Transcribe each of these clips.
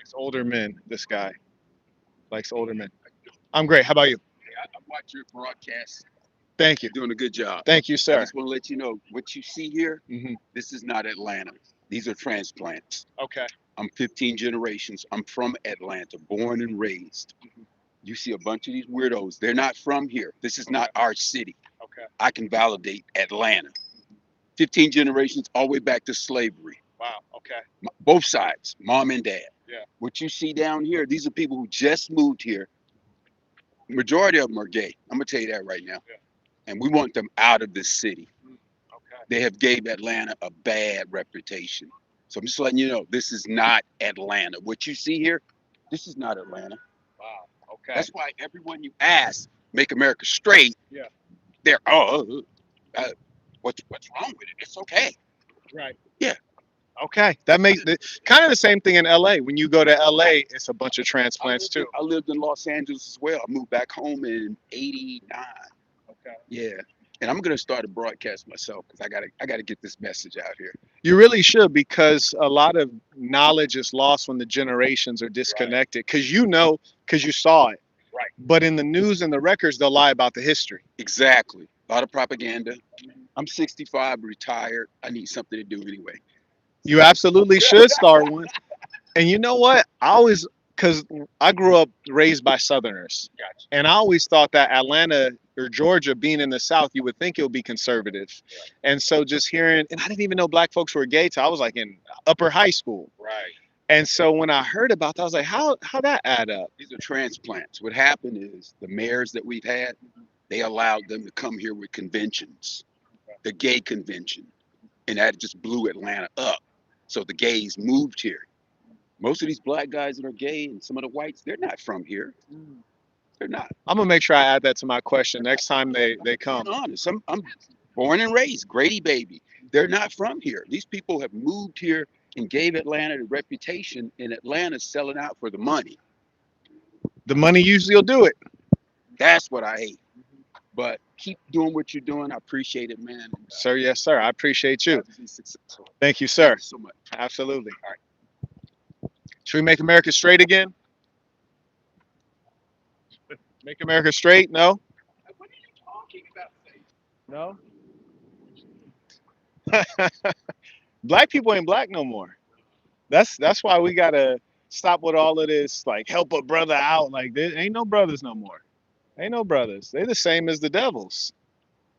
Likes older men. This guy likes older men. I'm great. How about you? I watch your broadcast. Thank you. You're doing a good job. Thank you, I sir. just want to let you know what you see here. Hmm. This is not Atlanta. These are transplants. Okay. I'm 15 generations. I'm from Atlanta, born and raised. Mhm. You see a bunch of these weirdos. They're not from here. This is Okay. not our city. Okay. I can validate Atlanta. 15 generations all the way back to slavery. Wow. Okay. Both sides, mom and dad. Yeah. What you see down here, these are people who just moved here. Majority of them are gay. I'm gonna tell you that right now. Yeah. And we want them out of this city. Mm. Okay. They have gave Atlanta a bad reputation. So I'm just letting you know, this is not Atlanta. What you see here, this is not Atlanta. Wow. Okay. That's why everyone you ask, make America straight, Yeah. they're uh, what's wrong with it? It's okay. Right. Yeah. Okay. That makes it kind of the same thing in LA. When you go to LA, it's a bunch of transplants too. I lived in Los Angeles as well. I moved back home in '89. Okay. Yeah. And I'm gonna start a broadcast myself because I gotta get this message out here. You really should because a lot of knowledge is lost when the generations are Right. disconnected. Because you saw it. Right. But in the news and the records, they'll lie about the history. Exactly. A lot of propaganda. I'm 65, retired. I need something to do anyway. You absolutely should start one. And you know what? I always, because I grew up raised by Southerners, Gotcha. and I always thought that Atlanta or Georgia, being in the South, you would think it would be conservative. And so just hearing, and I didn't even know black folks were gay till I was like in upper high school. Right. And so when I heard about that, I was like, how that add up? These are transplants. What happened is the mayors that we've had, they allowed them to come here with conventions, the gay convention, and that just blew Atlanta up. So the gays moved here. Most of these black guys that are gay and some of the whites, they're not from here. They're not. I'm gonna make sure I add that to my question next time they come. Being honest, I'm born and raised Grady baby. They're not from here. These people have moved here and gave Atlanta the reputation, and Atlanta's selling out for the money. The money usually will do it. That's what I hate. But keep doing what you're doing. I appreciate it, man. And, Sir, yes, sir. I appreciate you. be successful. Thank you, Thank sir. you so much. Absolutely. All right. Should we make America straight again? Make America straight? No? What are you talking about? No? Black people ain't black no more. That's why we gotta stop with all of this, like help a brother out. Like there ain't no brothers no more. Ain't no brothers. They the same as the devils.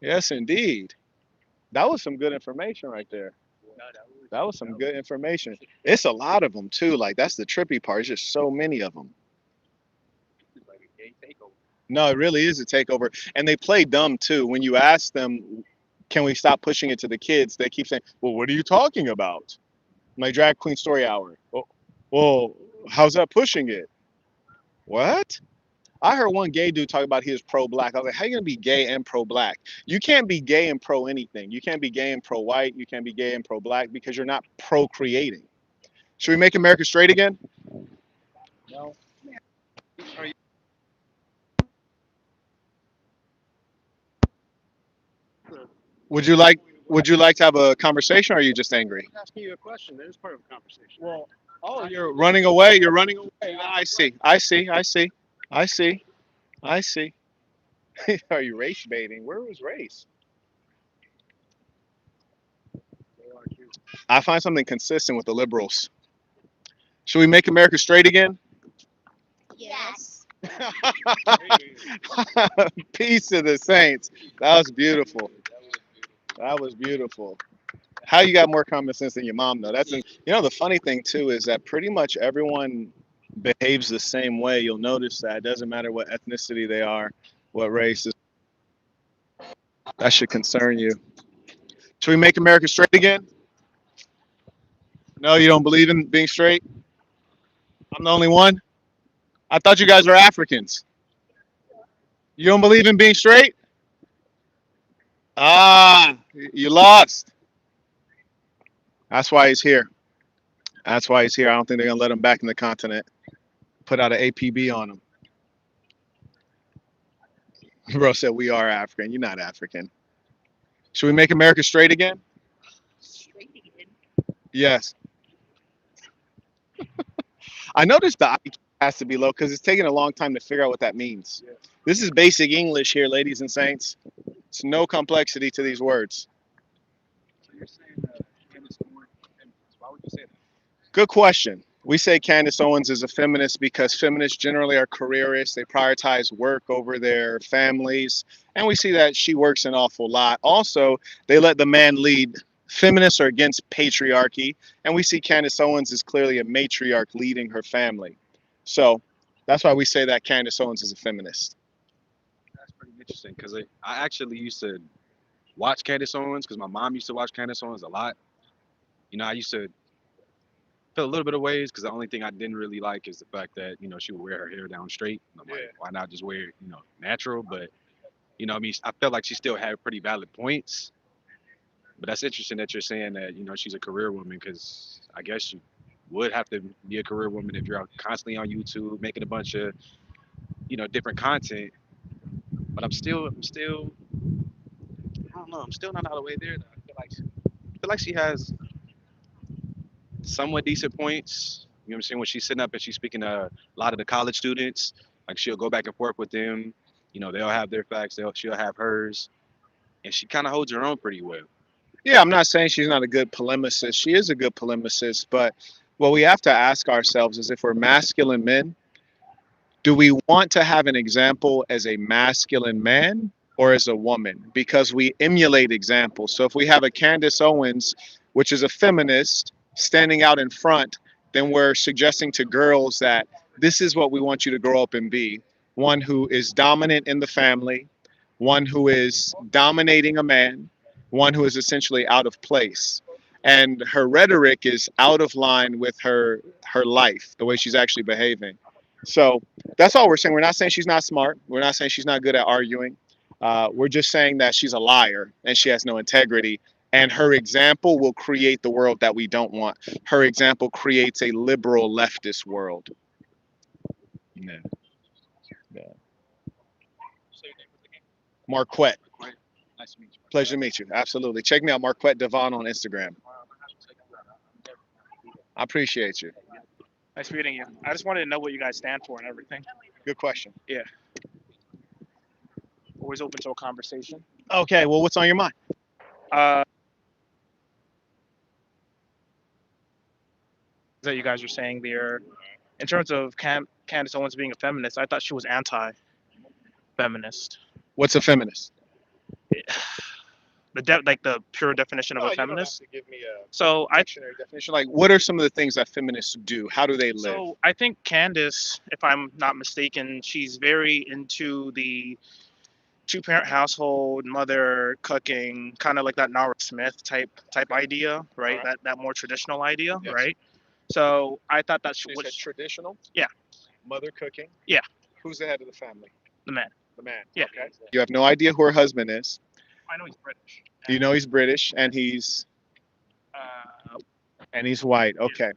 Yes, indeed. That was some good information right there. That was some good information. It's a lot of them too. Like that's the trippy part. It's just so many of them. No, it really is a takeover, and they play dumb too. When you ask them, "Can we stop pushing it to the kids?" They keep saying, "Well, what are you talking about?" My drag queen story hour. Well, how's that pushing it? What? I heard one gay dude talk about he was pro-black. I was like, how you gonna be gay and pro-black? You can't be gay and pro anything. You can't be gay and pro-white. You can't be gay and pro-black because you're not procreating. Should we make America straight again? No. Would you like Would you like to have a conversation, or are you just angry? Asking you a question. That is part of a conversation. Well, oh, you're running away. You're running away. I see. I see. I see. I see. I see. Are you race baiting? Where was race? I find something consistent with the liberals. Should we make America straight again? Yes. Peace to the saints. That was beautiful. That was beautiful. How you got more common sense than your mom, though? The funny thing too is that pretty much everyone behaves the same way. You'll notice that it doesn't matter what ethnicity they are, what race. That should concern you. Should we make America straight again? No, you don't believe in being straight? I'm the only one? I thought you guys were Africans. You don't believe in being straight? Ah, you lost. That's why he's here. That's why he's here. I don't think they're gonna let him back in the continent. Put out an APB on him. Bro said we are African. You're not African. Should we make America straight again? Yes. I noticed the IQ has to be low because it's taking a long time to figure out what that means. Yeah. This is basic English here, ladies and saints. It's no complexity to these words. So you're saying Candace Owens is a feminist. Why would you say that? Good question. We say Candace Owens is a feminist because feminists generally are careerists. They prioritize work over their families. And we see that she works an awful lot. Also, they let the man lead. Feminists are against patriarchy. And we see Candace Owens is clearly a matriarch leading her family. So that's why we say that Candace Owens is a feminist. That's pretty interesting because I actually used to watch Candace Owens because my mom used to watch Candace Owens a lot. I used to feel a little bit of ways because the only thing I didn't really like is the fact that she would wear her hair down straight. And I'm Yeah. like, why not just wear it, natural? But I mean, I felt like she still had pretty valid points. But that's interesting that you're saying that she's a career woman because I guess you would have to be a career woman if you're out constantly on YouTube making a bunch of different content. But I'm still I don't know. I'm still not all the way there. Though. I feel like she has somewhat decent points. You know what I'm saying? When she's sitting up and she's speaking to a lot of the college students, like she'll go back and forth with them. They'll have their facts. She'll have hers, and she kind of holds her own pretty well. Yeah, I'm not saying she's not a good polemicist. She is a good polemicist. But what we have to ask ourselves is if we're masculine men, do we want to have an example as a masculine man or as a woman? Because we emulate examples. So if we have a Candace Owens, which is a feminist, standing out in front, then we're suggesting to girls that this is what we want you to grow up and be: one who is dominant in the family, one who is dominating a man, one who is essentially out of place. And her rhetoric is out of line with her life, the way she's actually behaving. So that's all we're saying. We're not saying she's not smart. We're not saying she's not good at arguing. We're just saying that she's a liar and she has no integrity. And her example will create the world that we don't want. Her example creates a liberal leftist world. Yeah. Yeah. Marquett. Nice to meet you. Pleasure to meet you. Absolutely. Check me out, Marquett Devon on Instagram. I appreciate you. Nice meeting you. I just wanted to know what you guys stand for and everything. Good question. Always open to a conversation. Okay, well, what's on your mind? Uh, that you guys are saying there, in terms of Candace Owens being a feminist, I thought she was anti-feminist. What's a feminist? Like the pure definition of a feminist. to give me a So I dictionary definition. Like, what are some of the things that feminists do? How do they live? so I think Candace, if I'm not mistaken, she's very into the two-parent household, mother cooking, kind of like that Nara Smith type idea, right? Alright. That more traditional idea, Yes. right? So I thought that You was said traditional? Yeah. Mother cooking? Yeah. Who's the head of the family? the man. The man. Yeah. Okay. You have no idea who her husband is. I know he's British. You know he's British and he's white. Okay.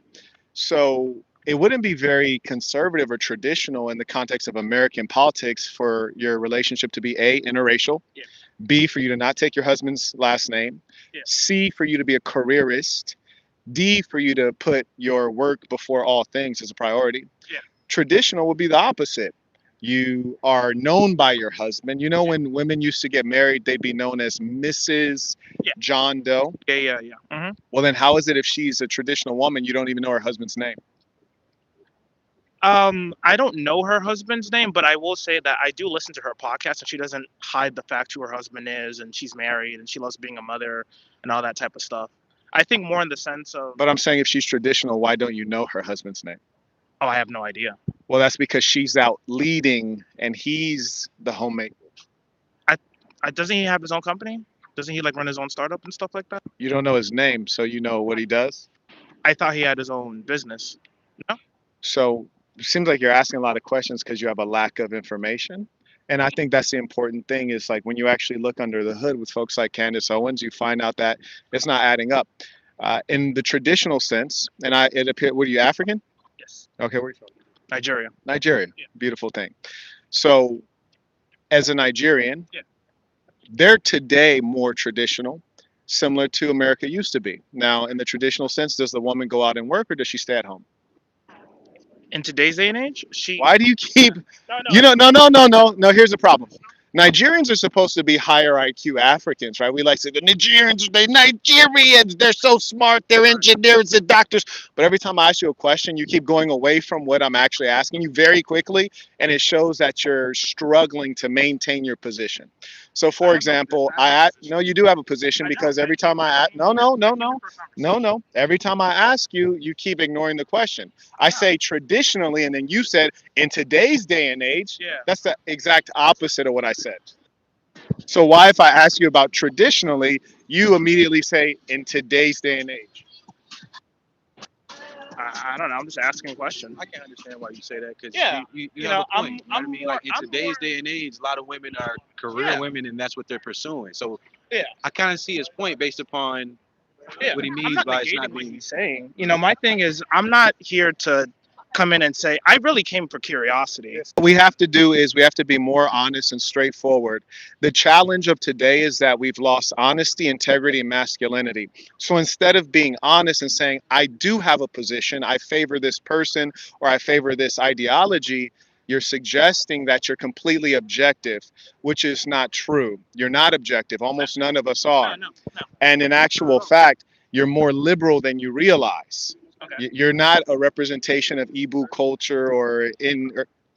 So it wouldn't be very conservative or traditional in the context of American politics for your relationship to be A, interracial, Yeah. B, for you to not take your husband's last name, Yeah. C, for you to be a careerist, D, for you to put your work before all things as a priority. Yeah. Traditional would be the opposite. You are known by your husband. You know, when women used to get married, they'd be known as Mrs. Yeah. John Doe. Yeah. Mm-hmm. Well, then how is it if she's a traditional woman, you don't even know her husband's name? I don't know her husband's name, but I will say that I do listen to her podcast, and she doesn't hide the fact who her husband is, and she's married, and she loves being a mother, and all that type of stuff. I think more in the sense of, But I'm saying if she's traditional, why don't you know her husband's name? oh, I have no idea. Well, that's because she's out leading and he's the homemaker. Doesn't he have his own company? Doesn't he like run his own startup and stuff like that? You don't know his name, so you know what he does. I thought he had his own business. So it seems like you're asking a lot of questions because you have a lack of information. And I think that's the important thing is like when you actually look under the hood with folks like Candace Owens, you find out that it's not adding up. In the traditional sense, and it appears, what are you, African? Yes. Okay, where are you from? Nigeria. Nigerian. Yeah. Beautiful thing. So as a Nigerian, Yeah. they're today more traditional, similar to America used to be. Now, in the traditional sense, does the woman go out and work or does she stay at home? In today's day and age, she Why do you keep, no you no know, no, here's the problem. Nigerians are supposed to be higher IQ Africans, right? We like to say the Nigerians, they're so smart, they're engineers and doctors. But every time I ask you a question, you keep going away from what I'm actually asking you very quickly, and it shows that you're struggling to maintain your position. So, I for have no example, I have a no, position. you do have a position I know. because every time no, every time I ask you, you keep ignoring the question. I I'm not. say traditionally, and then you said in today's day and age. Yeah. That's the exact opposite of what I said. So why, if I ask you about traditionally, you immediately say in today's day and age? I don't know. I'm just asking a question. I can understand why you say that because Yeah. you You have know, a point. You know what I I'm mean? more Like in I'm more today's day and age, a lot of women are career yeah. women, and that's what they're pursuing. So Yeah. I kind of see his point based upon Yeah. what he I'm means not by it's negating not what being. he's saying. My thing is I'm not here to come in and say I really came for curiosity. What we have to do is we have to be more honest and straightforward. The challenge of today is that we've lost honesty, integrity, and masculinity. So instead of being honest and saying, I do have a position, I favor this person or I favor this ideology, you're suggesting that you're completely objective, which is not true. You're not objective. Almost none of us No, are. no, no. And in actual fact, you're more liberal than you realize. Okay. You're not a representation of Ibu culture or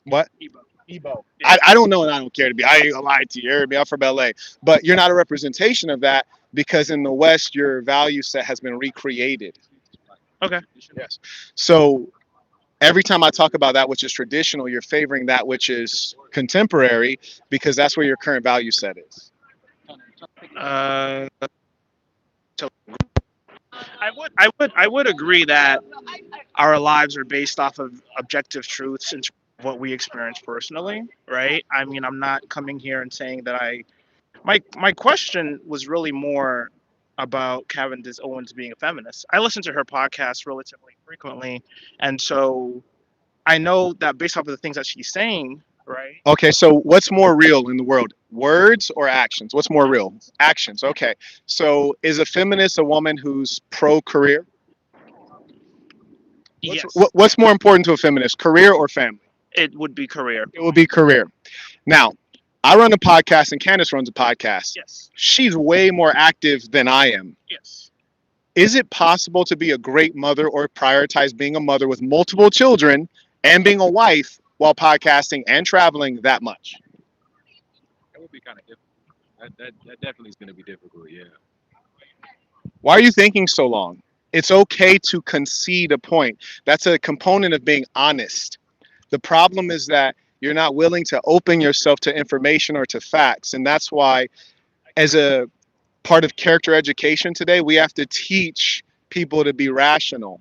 what? Ebo. Ebo. Yeah. I don't know and I don't care to be. I ain't gonna lie to you. You heard me. I'm from LA. But you're not a representation of that because in the West, your value set has been recreated. Okay. Yes. So every time I talk about that which is traditional, you're favoring that which is contemporary because that's where your current value set is. Uh, so I would agree that our lives are based off of objective truths and what we experience personally, right? I mean, I'm not coming here and saying that my question was really more about Candace Owens being a feminist. I listen to her podcast relatively frequently, and so I know that based off of the things that she's saying, right? Okay, so what's more real in the world? Words or actions? What's more real? Actions. Okay. So is a feminist a woman who's pro career? Yes, What's more important to a feminist, career or family? it would be career. It would be career. Now, I run a podcast and Candace runs a podcast. Yes, She's way more active than I am. yes. Is it possible to be a great mother or prioritize being a mother with multiple children and being a wife while podcasting and traveling that much? That would be kind of difficult. That definitely is going to be difficult. Yeah. Why are you thinking so long? It's okay to concede a point. That's a component of being honest. The problem is that you're not willing to open yourself to information or to facts. And that's why, as a part of character education today, we have to teach people to be rational.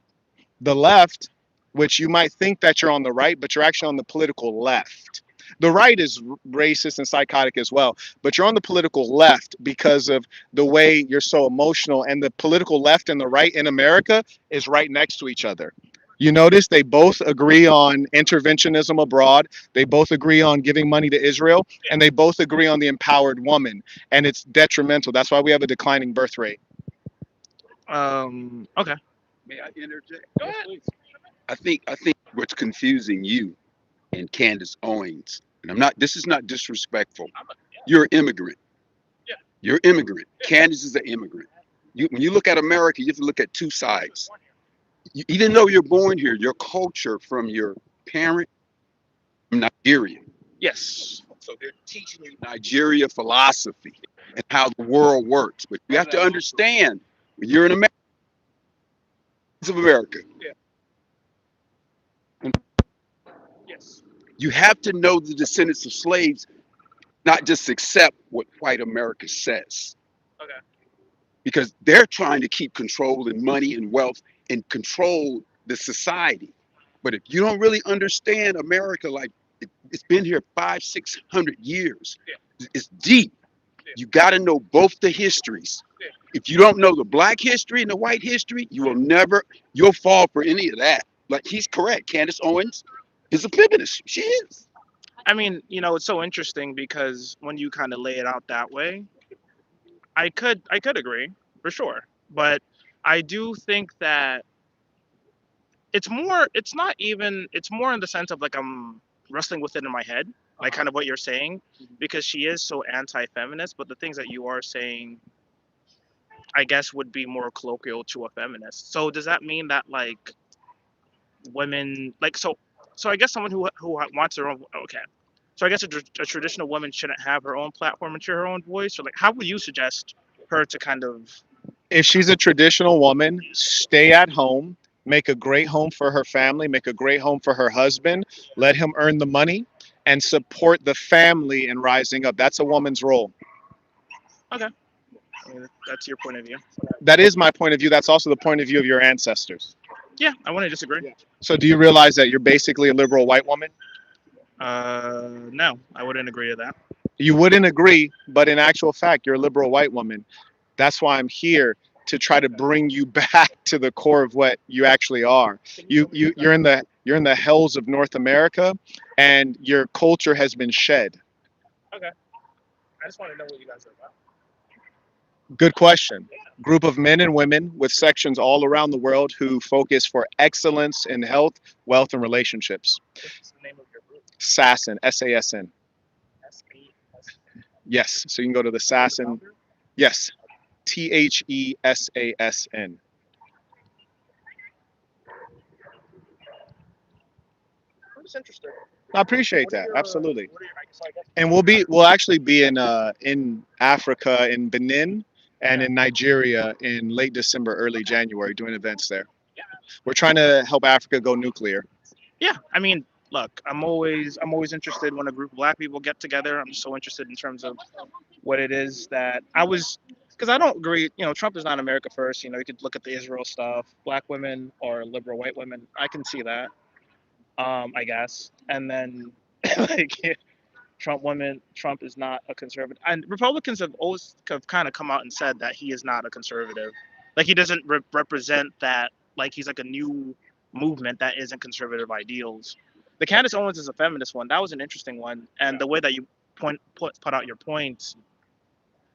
The left, which you might think that you're on the right, but you're actually on the political left. The right is racist and psychotic as well, but you're on the political left because of the way you're so emotional. And the political left and the right in America is right next to each other. You notice they both agree on interventionism abroad. They both agree on giving money to Israel, and they both agree on the empowered woman. And it's detrimental. That's why we have a declining birth rate. Okay. May I interject? Go Yes, ahead. please. I think what's confusing you and Candace Owens, and this is not disrespectful. You're an immigrant. Yeah. You're an immigrant. Candace is an immigrant. When you look at America, you have to look at two sides. Even though you're born here, your culture from your parent, from Nigeria. Yes. So they're teaching you Nigeria philosophy and how the world works. But you have to understand when you're in America, Yeah. Yes. you have to know the descendants of slaves, not just accept what white America says. Okay. Because they're trying to keep control and money and wealth and control the society. But if you don't really understand America, like it's been here 500-600 years, Yeah. it's deep. Yeah. You got to know both the histories. Yeah. If you don't know the black history and the white history, you'll fall for any of that. Like he's correct. Candace Owens is a feminist. She is. I mean, it's so interesting because when you kind of lay it out that way, I could agree for sure, but I do think that it's not even, it's more in the sense of like I'm wrestling with it in my head, like kind of what you're saying, because she is so anti-feminist, but the things that you are saying, I guess, would be more colloquial to a feminist. So does that mean that like women like so I guess someone who wants their own, okay, so I guess a traditional woman shouldn't have her own platform and share her own voice, or like how would you suggest her to kind of, If she's a traditional woman, stay at home, make a great home for her family, make a great home for her husband, let him earn the money, and support the family in rising up. That's a woman's role. okay, I mean, that's your point of view. That is my point of view. That's also the point of view of your ancestors. Yeah, I want to disagree. So, do you realize that you're basically a liberal white woman? No, I wouldn't agree to that. You wouldn't agree, but in actual fact, you're a liberal white woman. That's why I'm here to try to bring you back to the core of what you actually are. You're in the hells of North America, and your culture has been shed. Okay, I just want to know what you guys are about. Good question. Group of men and women with sections all around the world who focus for excellence in health, wealth, and relationships. What's the name of your group? SASN, SASN. Yes. So you can go to the SASN. Yes. THESASN. I'm just interested. I appreciate What are that. your, Absolutely. what are your, I guess, And we'll actually be in Africa, in Benin, and in Nigeria in late December, early January, doing events there. We're trying to help Africa go nuclear. yeah, I mean, look, I'm always interested when a group of black people get together. I'm just so interested in terms of what it is that I was, because I don't agree. Trump is not America first. You could look at the Israel stuff. Black women or liberal white women, I can see that. I guess, and then like Trump is not a conservative, and Republicans have always have kind of come out and said that he is not a conservative. Like he doesn't represent that. Like he's like a new movement that isn't conservative ideals. The Candace Owens is a feminist one. That was an interesting one, and the way that you put out your points,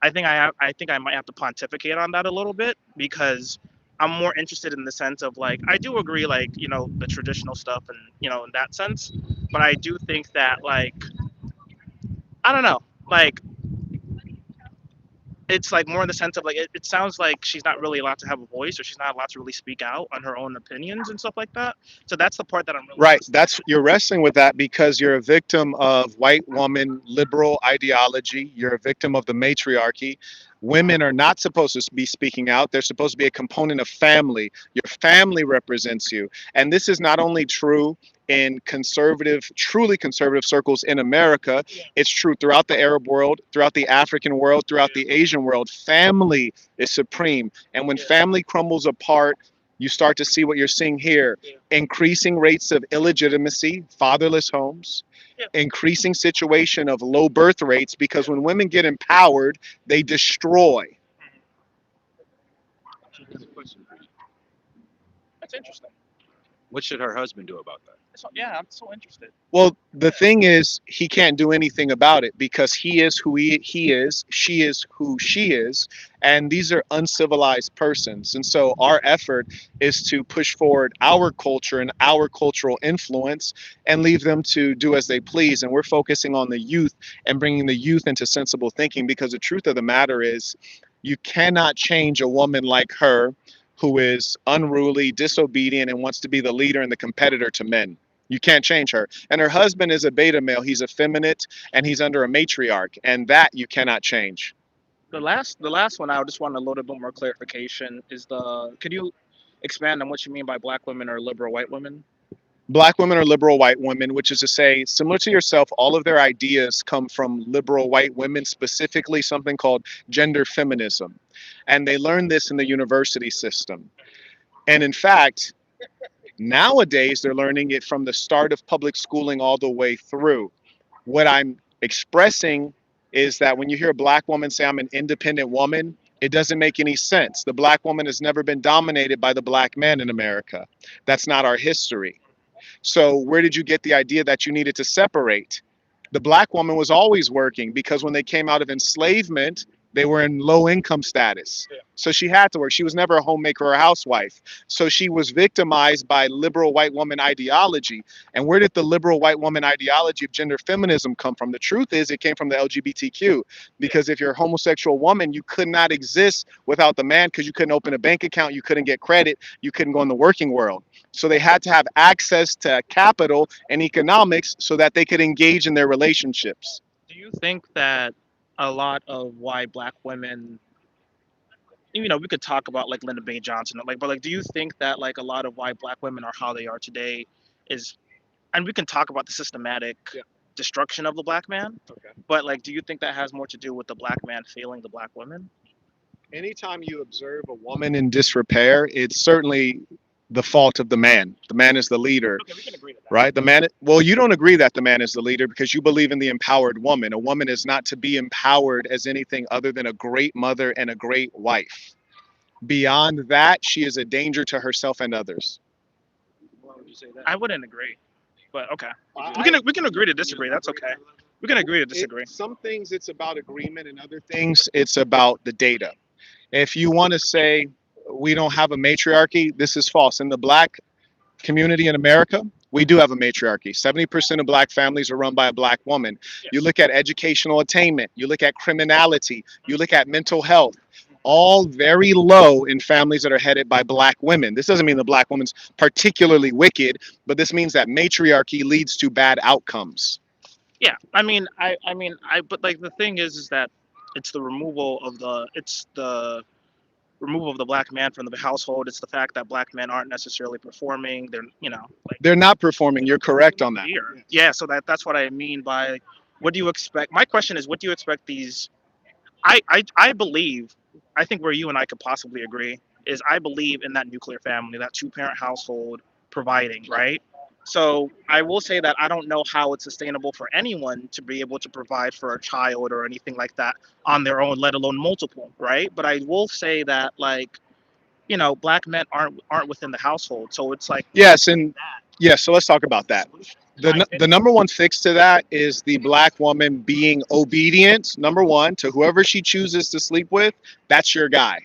I think I might have to pontificate on that a little bit because I'm more interested in the sense of like I do agree like the traditional stuff and in that sense, but I do think that like I don't know like it's like more in the sense of like it sounds like she's not really allowed to have a voice or she's not allowed to really speak out on her own opinions and stuff like that. So that's the part that I'm really Right. That's you're wrestling with that because you're a victim of white woman liberal ideology. You're a victim of the matriarchy. Women are not supposed to be speaking out. They're supposed to be a component of family. Your family represents you. And this is not only true in conservative, truly conservative circles in America, it's true throughout the Arab world, throughout the African world, throughout the Asian world. Family is supreme. And when family crumbles apart, you start to see what you're seeing here: increasing rates of illegitimacy, fatherless homes, increasing situation of low birth rates, because when women get empowered, they destroy. Here's a question for you. That's interesting. What should her husband do about that? So, yeah, I'm so interested. Well, the thing is, he can't do anything about it because he is who he is, she is who she is, and these are uncivilized persons. And so our effort is to push forward our culture and our cultural influence and leave them to do as they please. And we're focusing on the youth and bringing the youth into sensible thinking, because the truth of the matter is you cannot change a woman like her who is unruly, disobedient, and wants to be the leader and the competitor to men. You can't change her. And her husband is a beta male. He's effeminate and he's under a matriarch. And that you cannot change. The last one I just want a little bit more clarification is could you expand on what you mean by black women or liberal white women? Black women are liberal white women, which is to say, similar to yourself, all of their ideas come from liberal white women, specifically something called gender feminism. And they learn this in the university system. And in fact, nowadays, they're learning it from the start of public schooling all the way through. What I'm expressing is that when you hear a black woman say, I'm an independent woman, it doesn't make any sense. The black woman has never been dominated by the black man in America. That's not our history. So, where did you get the idea that you needed to separate? The black woman was always working because when they came out of enslavement, They were in low income status. Yeah. So she had to work. She was never a homemaker or a housewife. So she was victimized by liberal white woman ideology. And where did the liberal white woman ideology of gender feminism come from? The truth is, it came from the LGBTQ. Because if you're a homosexual woman, you could not exist without the man because you couldn't open a bank account, you couldn't get credit, you couldn't go in the working world. So they had to have access to capital and economics so that they could engage in their relationships. Do you think that a lot of why black women, we could talk about like Lyndon B. Johnson, like, but like, do you think that like a lot of why black women are how they are today is, and we can talk about the systematic Yeah. destruction of the black man, Okay. but like, do you think that has more to do with the black man failing the black women? Anytime you observe a woman in disrepair, it's certainly the fault of the man. The man is the leader, Okay, we can agree to that. right? The man, well, you don't agree that the man is the leader because you believe in the empowered woman. A woman is not to be empowered as anything other than a great mother and a great wife. Beyond that, she is a danger to herself and others. Why would you say that? I wouldn't agree, but okay, I- we can agree to disagree. That's okay. We can agree to disagree. Some things it's about agreement, and other things it's about the data. If you want to say we don't have a matriarchy, this is false. In the black community in America, we do have a matriarchy. 70% of black families are run by a black woman. Yes. You look at educational attainment, you look at criminality, you look at mental health, all very low in families that are headed by black women. This doesn't mean the black woman's particularly wicked, but this means that matriarchy leads to bad outcomes. Yeah, but like the thing is that it's the removal of the removal of the black man from the household. It's the fact that black men aren't necessarily performing. They're, like They're not performing. You're correct on that. here. Yeah, so that's what I mean by what do you expect? My question is, what do you expect these? I believe, I think where you and I could possibly agree is I believe in that nuclear family, that two-parent household providing, right? So I will say that I don't know how it's sustainable for anyone to be able to provide for a child or anything like that on their own, let alone multiple, right? But I will say that like, black men aren't within the household. So it's like Yes, and yes, so let's talk about that. solution. The number one fix to that is the black woman being obedient, number one, to whoever she chooses to sleep with. That's your guy.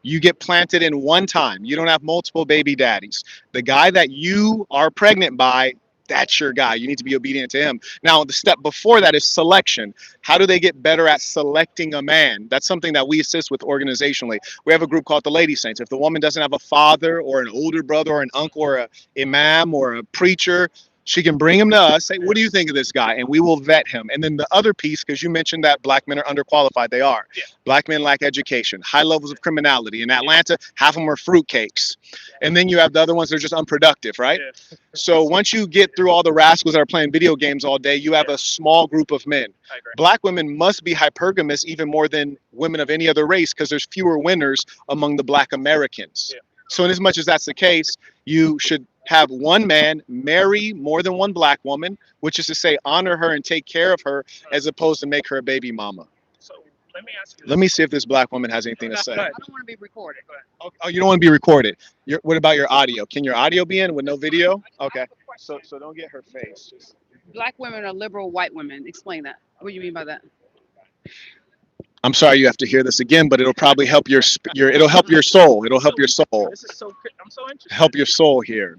You get planted in one time. You don't have multiple baby daddies. The guy that you are pregnant by, that's your guy. You need to be obedient to him. Now, the step before that is selection. How do they get better at selecting a man? That's something that we assist with organizationally. We have a group called the Lady Saints. If the woman doesn't have a father or an older brother or an uncle or a imam or a preacher, she can bring him to us, say, what do you think of this guy? And we will vet him. And then the other piece, because you mentioned that black men are underqualified. They are. Yeah. Black men lack education, high levels of criminality. In Atlanta, half of them are fruitcakes. And then you have the other ones that are just unproductive, right? Yeah. So once you get through all the rascals that are playing video games all day, you have a small group of men. I agree. Black women must be hypergamous even more than women of any other race because there's fewer winners among the black Americans. Yeah. So in as much as that's the case, you should have one man marry more than one black woman, which is to say honor her and take care of her as opposed to make her a baby mama. So let me ask you. Let me see if this black woman has anything to Go say. ahead. I don't want to be recorded. Oh, you don't want to be recorded. What about your audio? Can your audio be in with no video? Okay. So don't get her face. Just... Black women are liberal white women. Explain that. What do you mean by that? I'm sorry you have to hear this again, but it'll probably help it'll help your soul. It'll help your soul. This is so. I'm so interested. Help your soul here.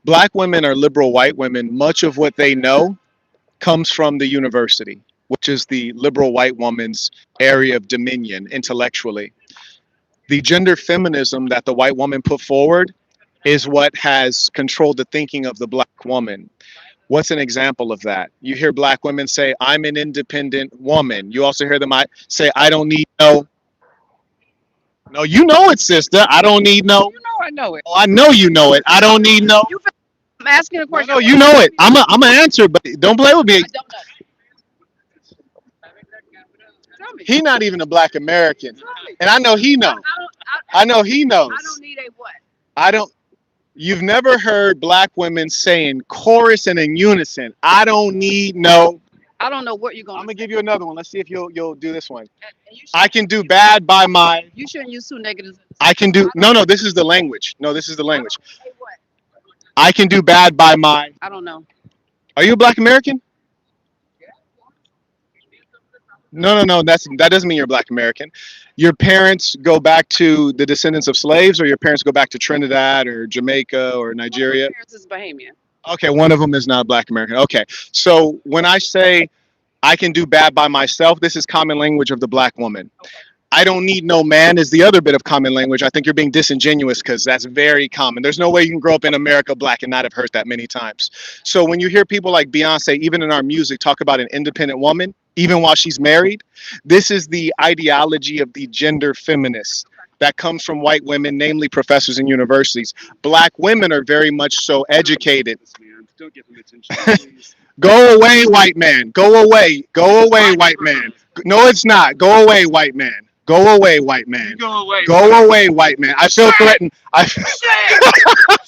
Black women are liberal white women. Much of what they know comes from the university, which is the liberal white woman's area of dominion intellectually. The gender feminism that the white woman put forward is what has controlled the thinking of the black woman. What's an example of that? You hear black women say, I'm an independent woman. You also hear them say, I don't need no. No, you know it, sister. I don't need no. You know I know it. Oh, I know you know it. I don't need no. I'm asking a question. No, you know it. I'm a answer, but don't play with me. I don't know. Tell me. He not even a black American. Tell me. And I know he knows. I know he knows. I don't need a what? I don't. You've never heard black women say in chorus and in unison, I don't need no. I don't know what you're going I'm gonna give you another one. Let's see if you'll do this one. You I can do bad by my. You shouldn't use two negatives. I can do no. This is the language. No, this is the language. Say what? I can do bad by my. I don't know. Are you a black American? No, no, no. That doesn't mean you're Black American. Your parents go back to the descendants of slaves, or your parents go back to Trinidad or Jamaica or One of my Nigeria. parents is Bahamian. Okay, one of them is not Black American. Okay, so when I say I can do bad by myself, this is common language of the Black woman. Okay. I don't need no man is the other bit of common language. I think you're being disingenuous because that's very common. There's no way you can grow up in America Black and not have heard that many times. So when you hear people like Beyonce, even in our music, talk about an independent woman, even while she's married, this is the ideology of the gender feminists that comes from white women, namely professors in universities. Black women are very much so educated. Don't give him attention, please. Go away, white man. Go away. Go away, white man. No, it's not. Go away, white man. Go away, white You man. go away. Go away, white man. I feel threatened. Shame!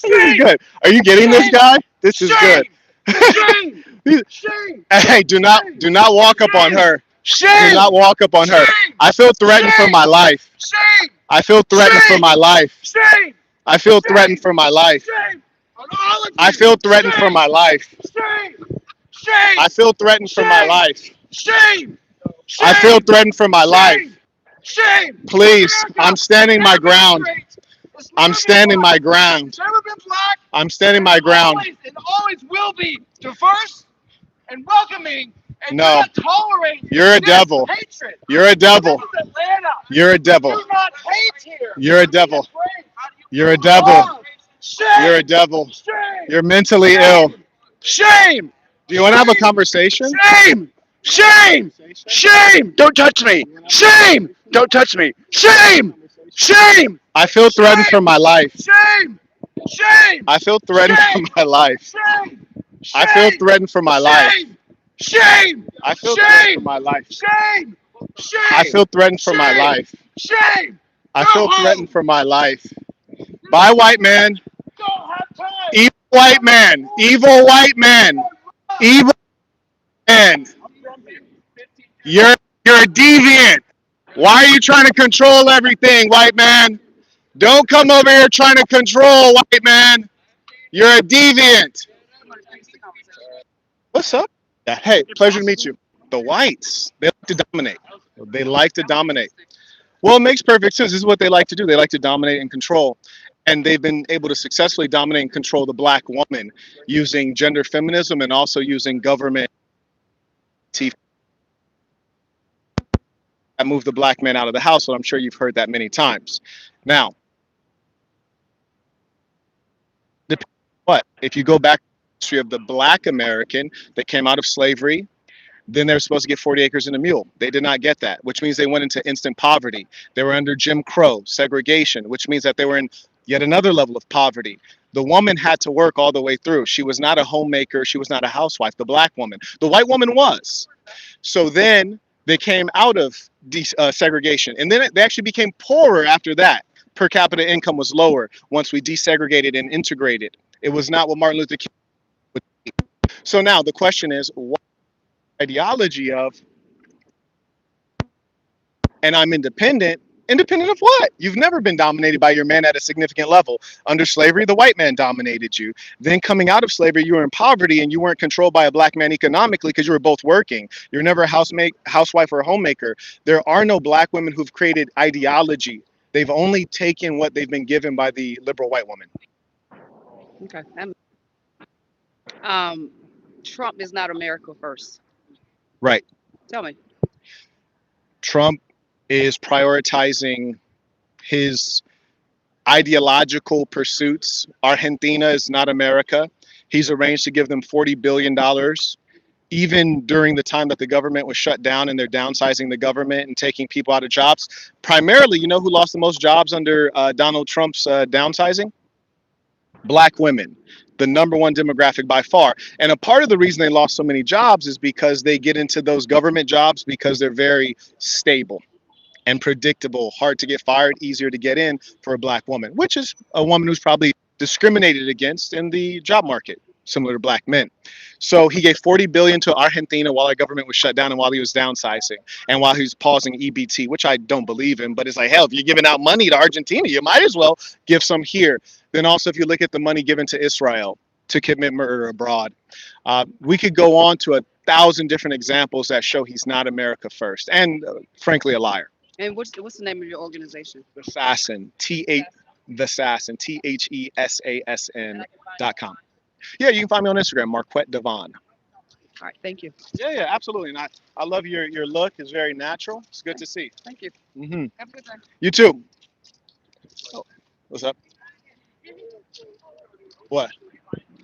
This is good. Are you getting this guy? This is good. Shame! Shame! Hey, do not walk up on her. Do Shame! not walk up on her. Shame! I feel threatened for my life. Shame! I feel threatened for my life. Shame! I feel threatened for my life. Shame! On all of you! I feel threatened for my life. Shame! Shame! I feel threatened for my life. Shame! I feel threatened for my life. Shame! Please, I'm standing my ground. I'm standing my ground. It's never been black. I'm standing my ground. It always will be diverse and welcoming. And No. do not tolerate You're a this devil. hatred. You're a devil. This is Atlanta. You're a devil. Do not hate here. You're a devil. You're a Love. devil. Shame. You're a devil. Shame. You're mentally ill. Shame. Do you want to have a conversation? Shame. Shame. Shame. Don't touch me. Shame. Don't touch me. Shame. Shame. I feel threatened for my life. Shame. Shame. I feel threatened for my life. Shame. I feel threatened for my life. Shame. I feel threatened for my life. Shame. Shame. I feel threatened for my life. Shame. I feel threatened for my life. Bye, white man. Don't have time. Evil white man. Evil white man. Evil man. You're a deviant. Why are you trying to control everything, white man? Don't come over here trying to control, white man. You're a deviant. What's up? Hey, pleasure to meet you. The whites, they like to dominate. They like to dominate. Well, it makes perfect sense. This is what they like to do. They like to dominate and control. And they've been able to successfully dominate and control the Black woman using gender feminism and also using government to move the Black man out of the household. I'm sure you've heard that many times. Now, what if you go back to the history of the Black American that came out of slavery? Then they're supposed to get 40 acres and a mule. They did not get that, which means they went into instant poverty. They were under Jim Crow, segregation, which means that they were in yet another level of poverty. The woman had to work all the way through. She was not a homemaker. She was not a housewife, the Black woman. The white woman was. So then they came out of segregation. And then they actually became poorer after that. Per capita income was lower once we desegregated and integrated. It was not what Martin Luther King would do. So now the question is, what ideology of, and I'm independent of what? You've never been dominated by your man at a significant level. Under slavery, the white man dominated you. Then coming out of slavery, you were in poverty and you weren't controlled by a Black man economically because you were both working. You're never a housewife or a homemaker. There are no Black women who've created ideology. They've only taken what they've been given by the liberal white woman. Okay. Trump is not America first. Right. Tell me. Trump is prioritizing his ideological pursuits. Argentina is not America. He's arranged to give them $40 billion, even during the time that the government was shut down and they're downsizing the government and taking people out of jobs. Primarily, you know who lost the most jobs under Donald Trump's downsizing? Black women, the number one demographic by far. And a part of the reason they lost so many jobs is because they get into those government jobs because they're very stable and predictable, hard to get fired, easier to get in for a Black woman, which is a woman who's probably discriminated against in the job market, similar to Black men. So he gave $40 billion to Argentina while our government was shut down and while he was downsizing and while he was pausing EBT, which I don't believe in, but it's like, hell, if you're giving out money to Argentina, you might as well give some here. Then also, if you look at the money given to Israel to commit murder abroad, we could go on to thousand different examples that show he's not America first, and frankly, a liar. And what's the name of your organization? The Assassin, the Assassin, THESASN.com. Yeah, you can find me on Instagram, Marquett Devon. All right, thank you. Yeah, absolutely. And I love your look. It's very natural. It's good to see. Thank you. Hmm. Have a good day. You too. Oh, what's up? What?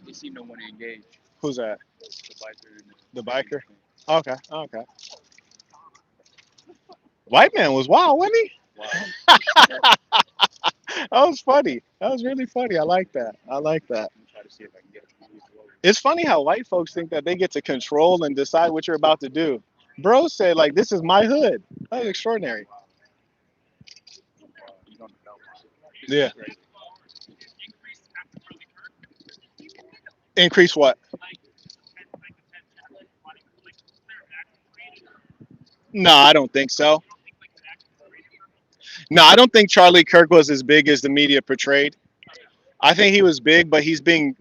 You seem to want to engage Who's that? the biker. The biker? Okay, okay. White man was wild, wasn't he? Wow. That was funny. That was really funny. I like that. I like that. I'm try to see if I can get it. It's funny how white folks think that they get to control and decide what you're about to do. Bro said, like, this is my hood. That was extraordinary. You don't know. Yeah. Great. Increase what? No, I don't think so. No, I don't think Charlie Kirk was as big as the media portrayed. I think he was big, but he's being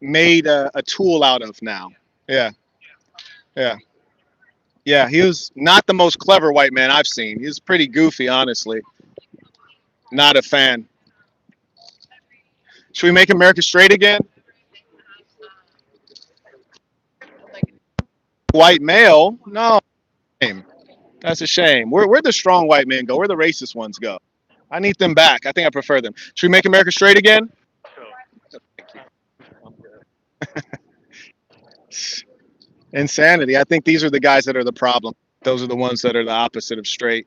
made a tool out of now. Yeah, yeah, yeah. He was not the most clever white man I've seen. He was pretty goofy, honestly. Not a fan. Should we make America straight again? White male? No. Shame. That's a shame. Where the strong white men go? Where the racist ones go? I need them back. I think I prefer them. Should we make America straight again? Insanity. I think these are the guys that are the problem. Those are the ones that are the opposite of straight.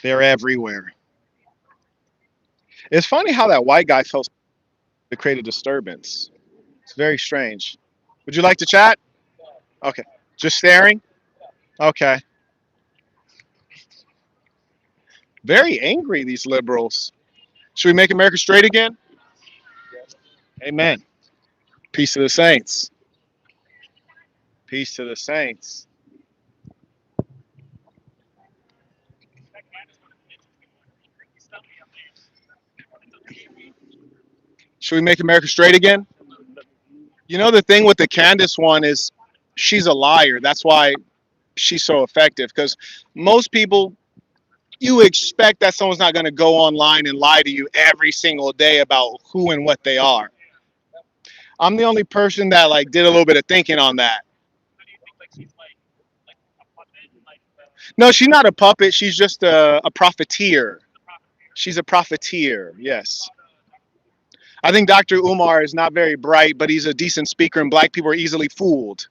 They're everywhere. It's funny how that white guy felt to create a disturbance. It's very strange. Would you like to chat? Okay. Just staring? Okay. Very angry, these liberals. Should we make America straight again? Amen. Peace to the saints. Peace to the saints. Should we make America straight again? You know, the thing with the Candace one is she's a liar. That's why she's so effective. Because most people, you expect that someone's not going to go online and lie to you every single day about who and what they are. I'm the only person that like did a little bit of thinking on that. No, she's not a puppet. She's just a profiteer. She's a profiteer. Yes. I think Dr. Umar is not very bright, but he's a decent speaker, and black people are easily fooled.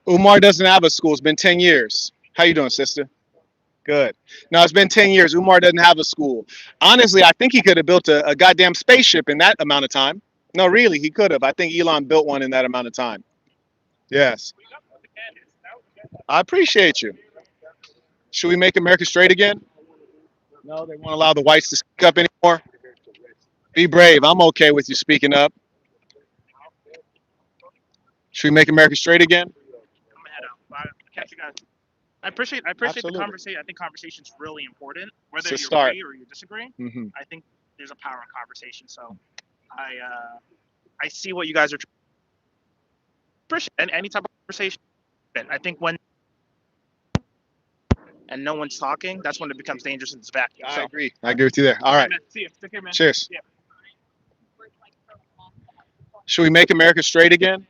Umar doesn't have a school. It's been 10 years. How you doing, sister? Good. No, it's been 10 years. Umar doesn't have a school. Honestly, I think he could have built a goddamn spaceship in that amount of time. No, really, he could have. I think Elon built one in that amount of time. Yes. I appreciate you. Should we make America straight again? No, they won't allow the whites to speak up anymore. Be brave. I'm okay with you speaking up. Should we make America straight again? I'm gonna head out. Bye. Catch you guys. I appreciate the Absolutely. conversation. I think conversation's really important, whether It's a you start. agree or you disagree. Hmm. I think there's a power in conversation. So I see what you guys are appreciate any type of conversation. I think when and no one's talking, that's when it becomes dangerous in this vacuum. I So agree. I agree with you there. All right. man, see you. Take care, man. Cheers. Yeah. Should we make America straight again?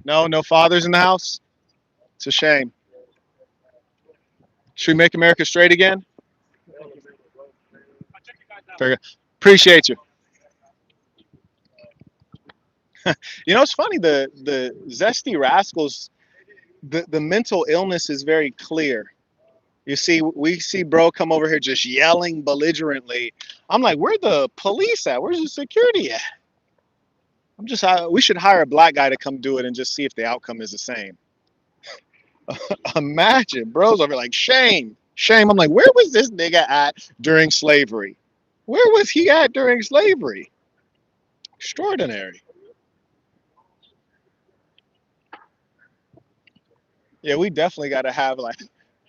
No, no fathers in the house. It's a shame. Should we make America straight again? Very good. Appreciate you. You know, it's funny. The zesty rascals. The mental illness is very clear. You see, we see bro come over here just yelling belligerently. I'm like, where the police at? Where's the security at? We should hire a black guy to come do it and just see if the outcome is the same. Imagine, bros over like, shame, shame. I'm like, where was this nigga at during slavery? Where was he at during slavery? Extraordinary. Yeah, we definitely got to have like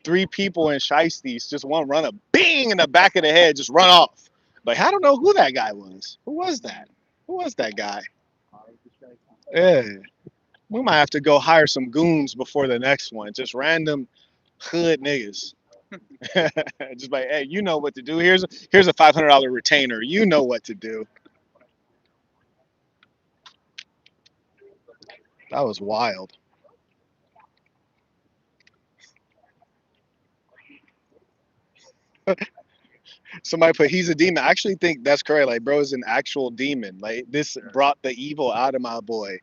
three people in Shiesties, just one run a bing in the back of the head, just run off. Like I don't know who that guy was. Who was that? Who was that guy? Yeah, we might have to go hire some goons before the next one. Just random hood niggas. Just like, hey, you know what to do. Here's a $500 retainer. You know what to do. That was wild. Somebody put he's a demon. I actually think that's correct. Like, bro is an actual demon. Like, this brought the evil out of my boy.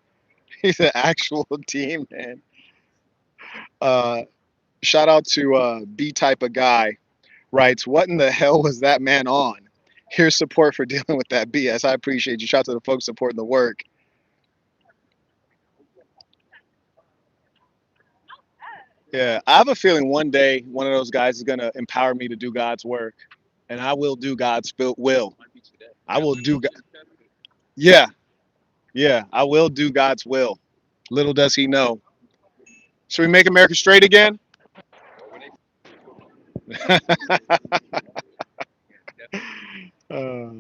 He's an actual demon. Uh, Shout out to B type of guy. Writes, what in the hell was that man on? Here's support for dealing with that BS. I appreciate you. Shout out to the folks supporting the work. Yeah, I have a feeling one day one of those guys is gonna empower me to do God's work, and I will do God's will. I will do. Yeah, yeah, I will do God's will. Little does he know. Should we make America straight again? uh,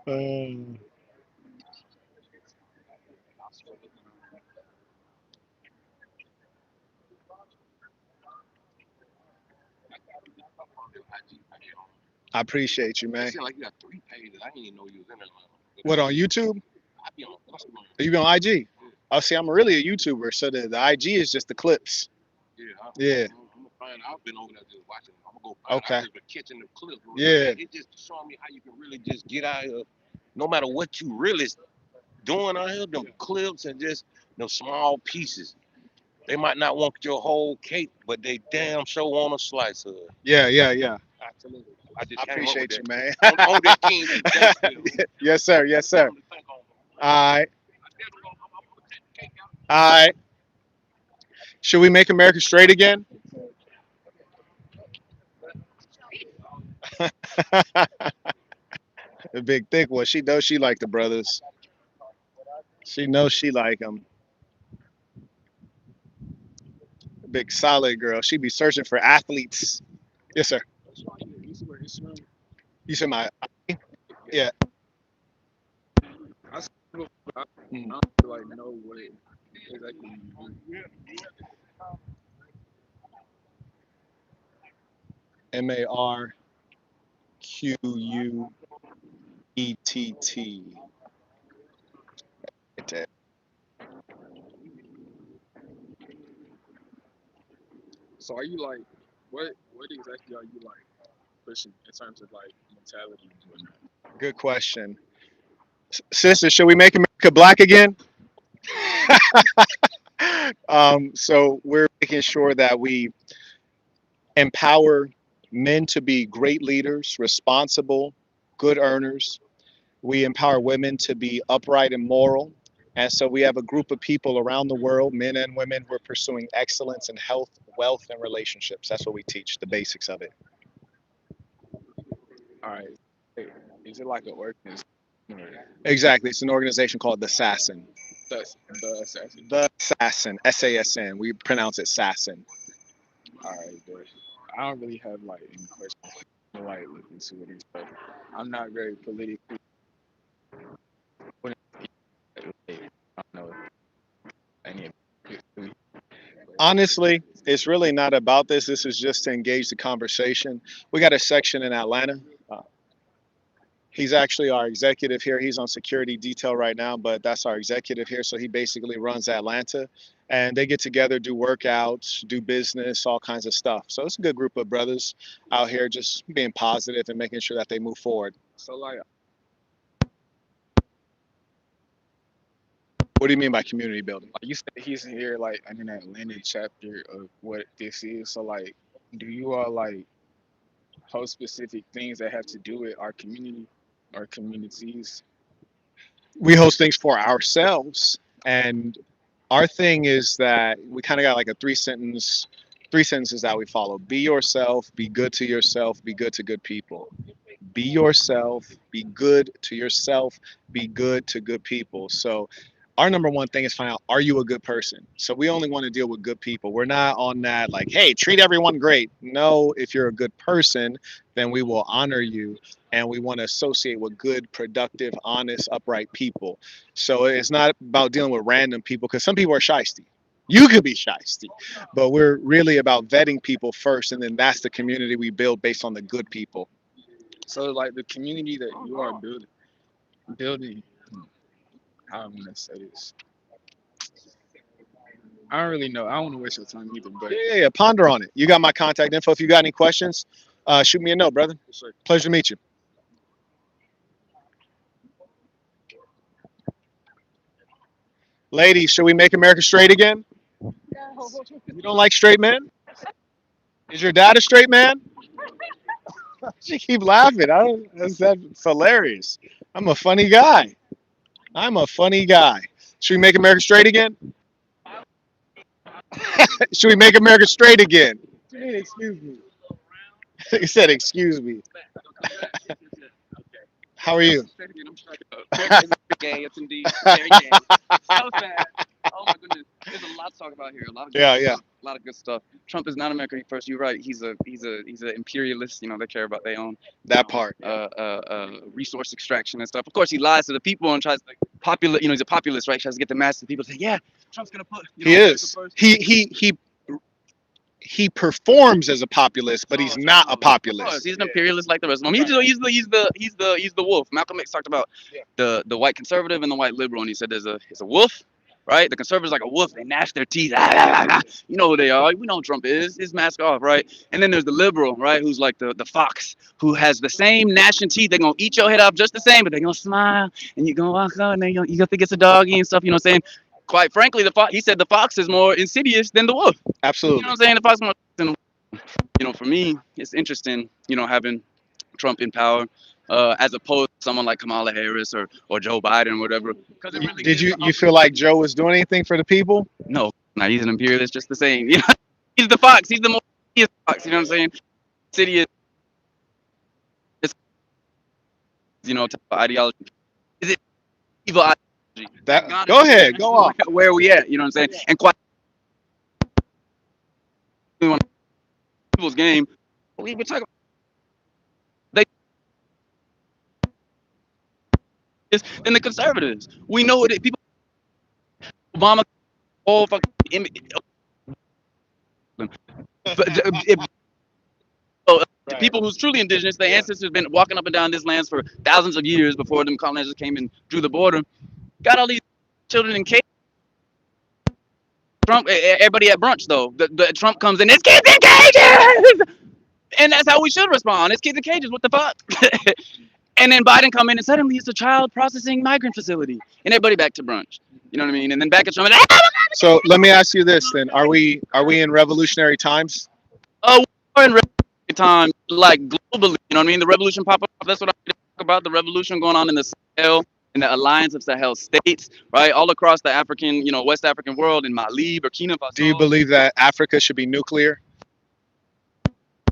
uh, I appreciate you, man. It seemed like you got 3 pages. I didn't even know you was in there. What on YouTube? I be on Instagram. You be on IG? Oh, see, I'm really a YouTuber, so the IG is just the clips. Yeah, Yeah. I'm gonna find. I've been over there just watching. I'm gonna go find. Okay. I've just been catching the clips. Yeah. It just showing me how you can really just get out here, no matter what you really doing out here. Them clips and just them small pieces. They might not want your whole cake, but they damn sure want a slice of it. Yeah. Absolutely. I just I came up with appreciate you, that. man. On that King James. Yes, sir. Yes, sir. Something to think on. All right. I'm gonna take the cake out. All right. Should we make America straight again? The big thick one. She knows she like the brothers. She knows she like them. Big solid girl. She be searching for athletes. Yes, sir. You said my. Yeah. I still, I Mhm. don't like know what exactly you do. Marquett. Right there. So are you like what exactly are you like pushing in terms of like mentality and whatnot? Good question. Sister, should we make America black again? So we're making sure that we empower men to be great leaders, responsible, good earners. We empower women to be upright and moral. And so we have a group of people around the world, men and women, who are pursuing excellence in health, wealth, and relationships. That's what we teach, the basics of it. All right. Hey, is it like an organization or Exactly. It's an organization called the Assassin. the assassin? The Assassin, SASN. We pronounce it Sassin. All right, but I don't really have like any questions. I like look into it and stuff. I'm not very politically. I don't know any of it. Honestly, it's really not about this. This is just to engage the conversation. We got a section in Atlanta. Uh, he's actually our executive here. He's on security detail right now, but that's our executive here. So he basically runs Atlanta, and they get together, do workouts, do business, all kinds of stuff. So it's a good group of brothers out here just being positive and making sure that they move forward. So like What do you mean by community building? you said he's here like in that Atlanta chapter of what this is. So like, do you all like host specific things that have to do with our community, our communities? We host things for ourselves, and our thing is that we kind of got like a three sentences that we follow: be yourself, be good to yourself, be good to good people. Be yourself, be good to yourself, be good to good people. So our number one thing is find out, are you a good person? So we only want to deal with good people. We're not on that like, hey, treat everyone great. No, if you're a good person, then we will honor you, and we want to associate with good, productive, honest, upright people. So it's not about dealing with random people, because some people are shysty. You could be shysty, but we're really about vetting people first, and then that's the community we build based on the good people. So like the community that you are building, how I'm gonna say this. I don't really know. I don't want to waste your time either, but Yeah. Ponder on it. You got my contact info. If you got any questions, shoot me a note, brother. Pleasure to meet you. Ladies, should we make America straight again? You don't like straight men? Is your dad a straight man? She keep laughing. I don't. That's hilarious. I'm a funny guy. I'm a funny guy. Should we make America straight again? Should we make America straight again? Excuse me. He said, "Excuse me." How are you? Gay, it's indeed very gay. So sad. Oh my goodness. There's a lot to talk about here. A lot of good Yeah, yeah. stuff. A lot of good stuff. Trump is not America first. You're right. He's an imperialist. You know, they care about their own That part. resource extraction and stuff. Of course, he lies to the people and tries to populate. You know, he's a populist, right? Tries to get the masses of people to say, yeah, Trump's gonna put He America is. first. He performs as a populist, but he's not a Of course, populist. he's an imperialist like the rest of them. He's the wolf. Malcolm X talked about the white conservative and the white liberal, and he said there's a wolf, right? The conservatives like a wolf. They gnash their teeth. You know who they are. We know who Trump is. His mask off, right? And then there's the liberal, right? Who's like the fox, who has the same gnashing teeth. They're gonna eat your head off just the same, but they're gonna smile and you're gonna walk out and you gonna think it's a doggy and stuff. You know what I'm saying? Quite frankly, he said the fox is more insidious than the wolf. You Absolutely. know what I'm saying? The fox is more for me, it's interesting, having Trump in power, as opposed to someone like Kamala Harris or Joe Biden or whatever. Because it really Did gives you feel like Joe was doing anything for the people? no, now he's an imperialist just the same. He's the fox. He's the more insidious fox. You know what I'm saying? Insidious, type of ideology. Is it evil ideology? That God go is ahead, go off. where are we at? You know what I'm saying? And quite people's game. We were talking they than the conservatives. We know it. People, Obama, all fucking. But Right. people who's truly indigenous, their ancestors have been walking up and down this lands for thousands of years before them colonizers came and drew the border. Got all these children in cages. Trump, everybody at brunch though. The Trump comes in, it's kids in cages, and that's how we should respond. It's kids in cages. What the fuck? And then Biden come in and suddenly it's a child processing migrant facility, and everybody back to brunch. You know what I mean? And then back at Trump. So let me ask you this then: Are we in revolutionary times? We're in time, like globally. You know what I mean? The revolution pop up. That's what I talk about. The revolution going on in the Sahel, in the alliance of Sahel states, right, all across the African, West African world, in Mali, Burkina Faso. Do you believe that Africa should be nuclear?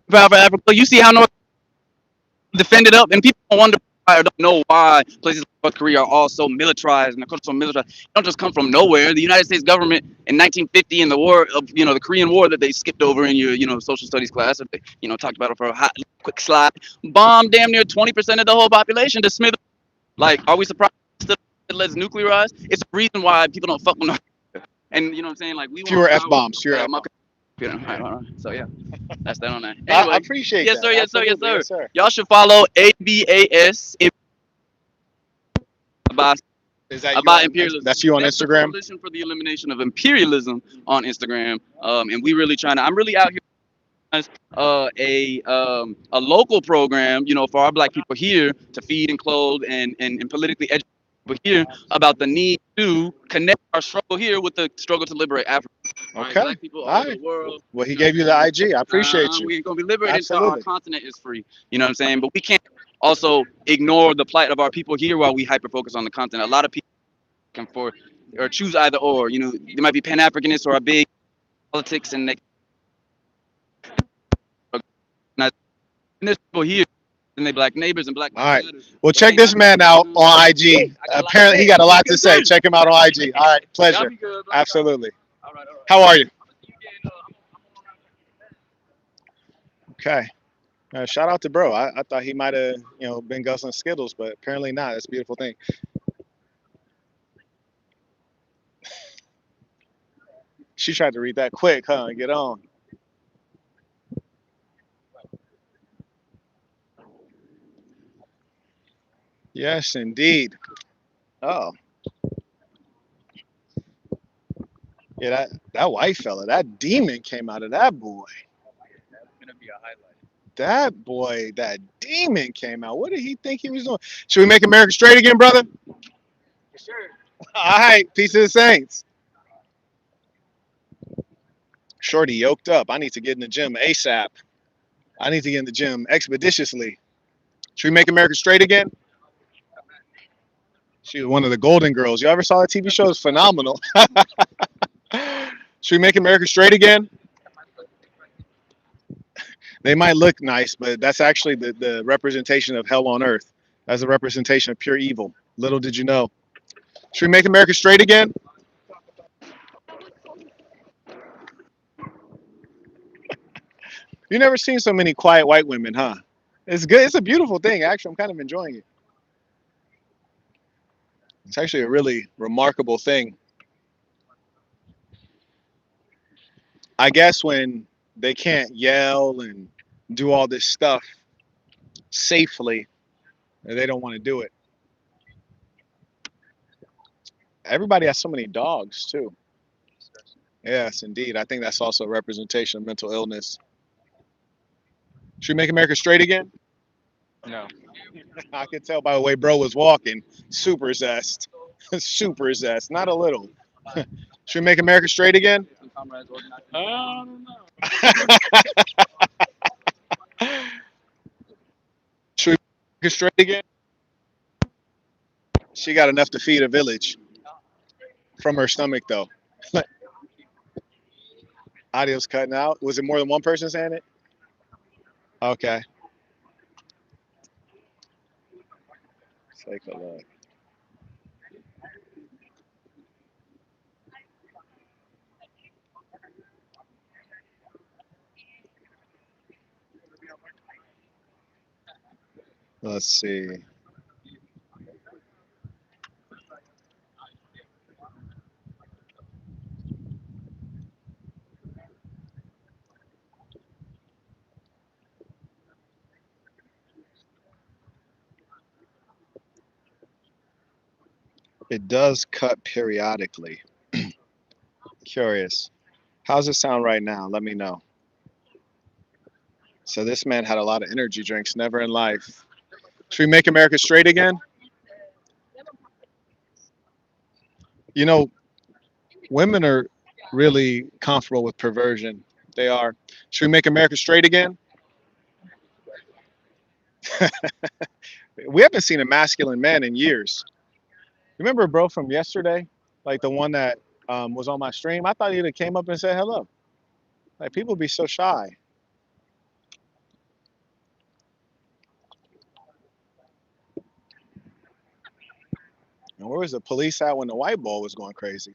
Proud for Africa. You see how North defended up, and people wonder why or don't know why places like North Korea are all so militarized and the culture so militarized. It don't just come from nowhere. The United States government in 1950 in the war of the Korean War that they skipped over in your social studies class, or they talked about it for a hot quick slide, bombed damn near 20% of the whole population to smith. Like, are we surprised that let's nuclearize? It's a reason why people don't fuck with North Korea. And you know what I'm saying? Like, we Fewer want F bombs. Fewer F bombs. So yeah, that's that on that. I Anyway, appreciate yes that. sir, yes sir, yes Absolutely. sir. Yes, sir. Y'all should follow ABAS about Is that you imperialism. That's you on That's the Instagram? Coalition for the Elimination of Imperialism on Instagram. And we really trying to. I'm really out here as a local program, for our black people here to feed and clothe and politically educate people here about the need to connect our struggle here with the struggle to liberate Africa. Right? Okay. Black people all All over right. the world. Well, he gave you the IG. I appreciate you. We're gonna be liberated until our Absolutely. continent is free. You know what I'm saying? But we can't also ignore the plight of our people here while we hyper focus on the continent. A lot of people can for or choose either or. They might be Pan Africanists or a big politics, and there's people here and they black neighbors and Black All Lives right. Matter. Well, But it check ain't this nothing. man out on IG. I got a lot to Apparently, he say. got a Be lot to good say. dude. Check him out on IG. All right. Y'all Pleasure. be good, bro. Absolutely. All right, all right. How are you? Okay. Shout out to bro. I thought he might have, been guzzling Skittles, but apparently not. That's a beautiful thing. She tried to read that quick, huh? Get on. Yes, indeed. Oh, yeah, that white fella, that demon came out of that boy. That demon came out. What did he think he was doing? Should we make America straight again, brother? All right, peace of the saints. Shorty yoked up. I need to get in the gym ASAP. I need to get in the gym expeditiously. Should we make America straight again? She was one of the Golden Girls. You ever saw that TV show? It's phenomenal. Should we make America straight again? They might look nice, but that's actually the representation of hell on earth. That's a representation of pure evil. Little did you know. Should we make America straight again? You never seen so many quiet white women, huh? It's good. It's a beautiful thing. Actually, I'm kind of enjoying it. It's actually a really remarkable thing. I guess when they can't yell and do all this stuff safely, they don't want to do it. Everybody has so many dogs too. Yes, indeed. I think that's also a representation of mental illness. Should we make America straight again? No. I could tell by the way bro was walking. Super zest. Super zest. Not a little. Should we make America straight again? Should we make America straight again? She got enough to feed a village from her stomach, though. Audio's cutting out. Was it more than one person saying it? Okay. Take a look. Let's see. It does cut periodically. Curious. How's it sound right now? Let me know. So this man had a lot of energy drinks, never in life. Should we make America straight again? You know, women are really comfortable with perversion. They are. Should we make America straight again? We haven't seen a masculine man in years. Remember, bro, from yesterday, like the one that was on my stream. I thought he'd have came up and said hello. Like people be so shy. And where was the police at when the white ball was going crazy?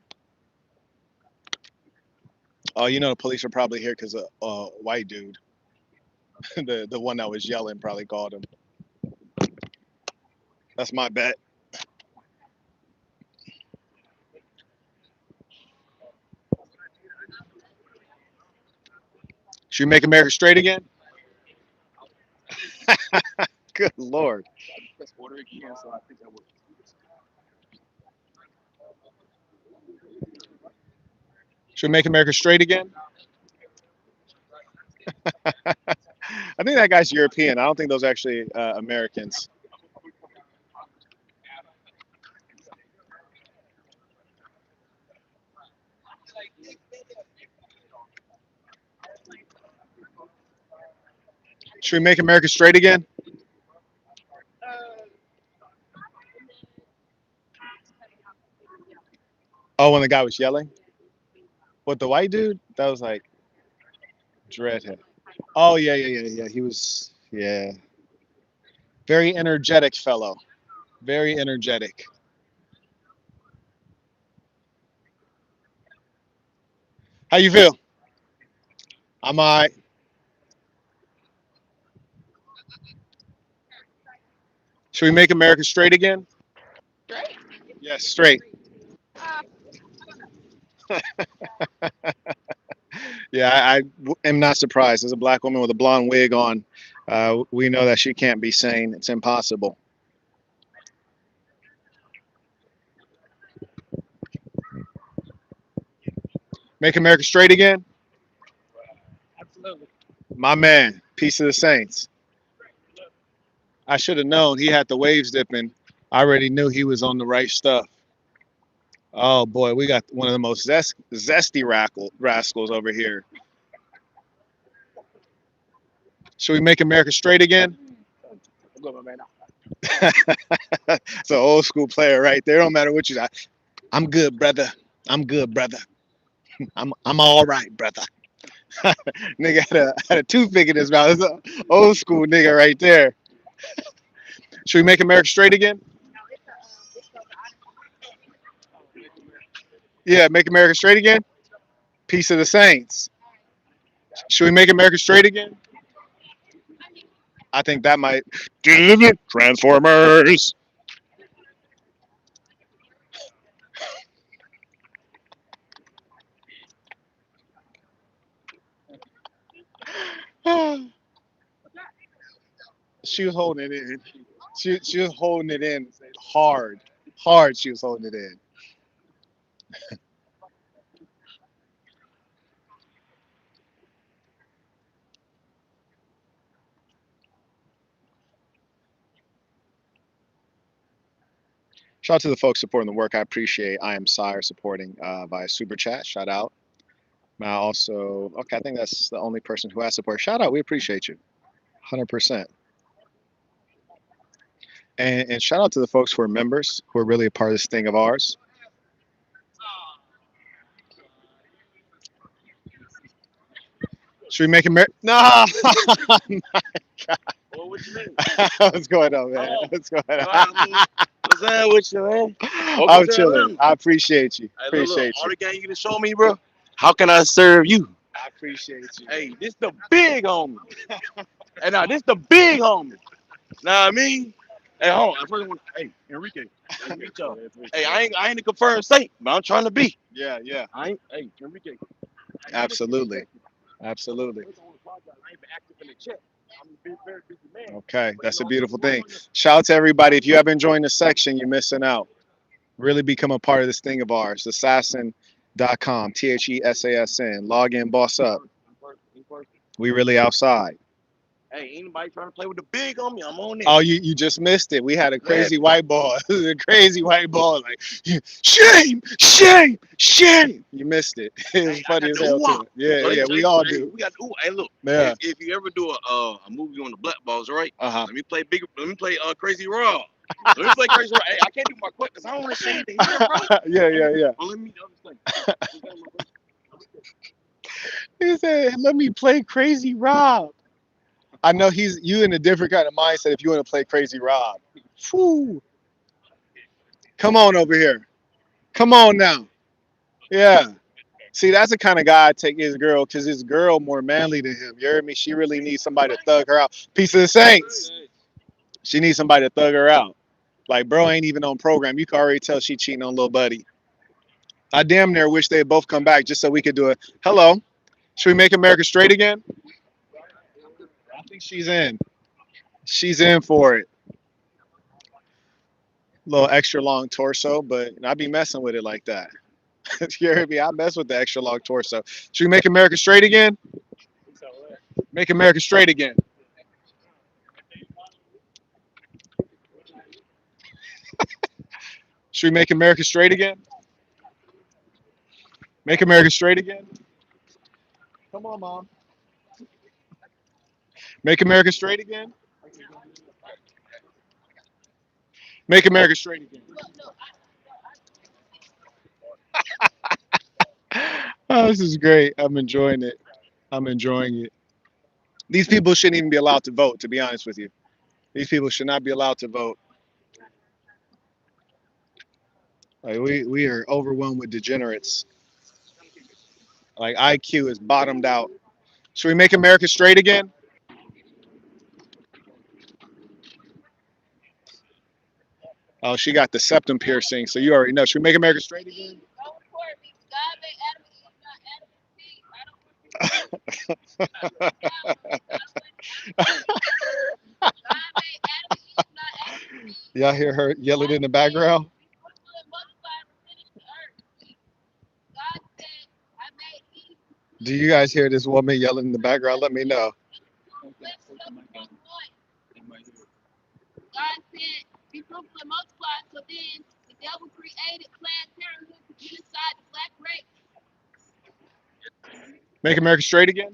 Oh, the police are probably here because a white dude, the one that was yelling, probably called him. That's my bet. Should we make America straight again? Good Lord. Should we make America straight again? I think that guy's European. I don't think those are actually Americans. Should we make America straight again? Oh, when the guy was yelling? What, the white dude? That was like Dreadhead. Oh, yeah. He was, yeah. Very energetic fellow. Very energetic. How you feel? I'm all right. Should we make America straight again? Straight. Yes, straight. Uh, Yeah, am not surprised. As a black woman with a blonde wig on, we know that she can't be sane. It's impossible. Make America straight again? Absolutely. My man, peace of the saints. I should have known he had the waves dipping. I already knew he was on the right stuff. Oh boy, we got one of the most zesty rascals over here. Should we make America straight again? It's an old school player right there. Don't matter what you say. I'm good, brother. I'm good, brother. I'm all right, brother. Nigga had a toothpick in his mouth. It's an old school nigga right there. Should we make America straight again? Yeah, make America straight again. Peace of the saints. Should we make America straight again? I think that might. Transformers. She was holding it in. She was holding it in hard. Hard she was holding it in. Shout out to the folks supporting the work. I appreciate I am Sire supporting via Super Chat. Shout out. Also, okay, I think that's the only person who has support. Shout out. We appreciate you. 100%. And shout out to the folks who are members, who are really a part of this thing of ours. Should we make America? No! Well, what you mean? What's going on, man? Oh, What's going no, on? what's that with you, man? Welcome I'm to chilling. Atlanta. I appreciate you. Hey, look, Appreciate all you. the game you can show me, bro. How can I serve you? I appreciate you. Hey, this the big homie. Hey, now this the big homie. Know what I mean? Hey, hold on. I first want, hey, Enrique. Nice to meet y'all. Hey, I ain't a confirmed saint, but I'm trying to be. Yeah, yeah. I ain't. Hey, Enrique. Absolutely. Absolutely. I ain't been active in the chat. I'm a very busy man. Okay, But you that's a know, beautiful I'm thing. Shout out to everybody. If you haven't joined the section, you're missing out. Really become a part of this thing of ours. Assassin.com, THESASN. Log in, boss up. We really outside. Hey, anybody trying to play with the big on me? I'm on it. Oh, you just missed it. We had a crazy Man. white ball. A crazy white ball. Like, shame, shame, shame. You missed it. It was Hey, I funny got as the hell, ooh-ah. too. Yeah, So yeah, they- we all hey, do. We got ooh. Hey, look. Yeah. If you ever do a movie on the black balls, right? Uh-huh. Let me play Crazy Raw. Let me play Crazy Raw. Hey, I can't do my quick because I don't want to shade the hair, bro. Yeah. Oh, let me understand. He said, let me play Crazy Rob. I know you in a different kind of mindset if you want to play Crazy Rob. Whew. Come on over here. Come on now. Yeah. See, that's the kind of guy I'd take his girl because his girl more manly than him. You heard me? She really needs somebody to thug her out. Piece of the Saints. She needs somebody to thug her out. Like, bro ain't even on program. You can already tell she cheating on little buddy. I damn near wish they'd both come back just so we could do it. Hello. Should we make America straight again? I think she's in. She's in for it. Little extra long torso, but I'd be messing with it like that. You heard me? I mess with the extra long torso. Should we make America straight again? Make America straight again. Should we make America straight again? Make America straight again? Come on, Mom. Make America straight again? Make America straight again. Oh, this is great. I'm enjoying it. I'm enjoying it. These people shouldn't even be allowed to vote, to be honest with you. These people should not be allowed to vote. Like we are overwhelmed with degenerates. Like IQ is bottomed out. Should we make America straight again? Oh, she got the septum piercing, so you already know. Should we make America straight again? Y'all hear her yelling in the background? Do you guys hear this woman yelling in the background? Let me know. Make America straight again?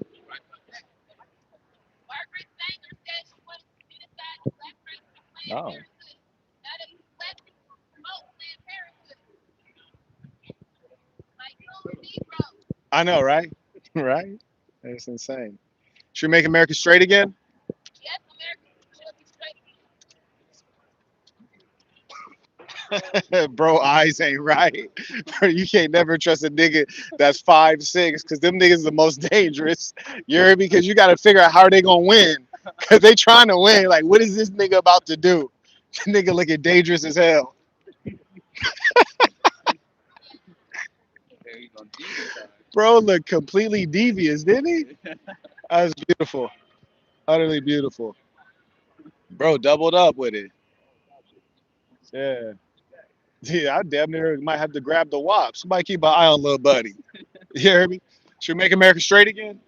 No. I know, right? Right? That's insane. Should we make America straight again? Bro, eyes ain't right. Bro, you can't never trust a nigga that's 5'6", because them niggas the most dangerous. You heard me? Because you got to figure out how they gonna win. Because they trying to win. Like, what is this nigga about to do? Nigga looking dangerous as hell. Bro looked completely devious, didn't he? That was beautiful. Utterly beautiful. Bro doubled up with it. Yeah. Yeah, I damn near might have to grab the wop. Somebody keep an eye on little buddy. You hear me? Should we make America straight again?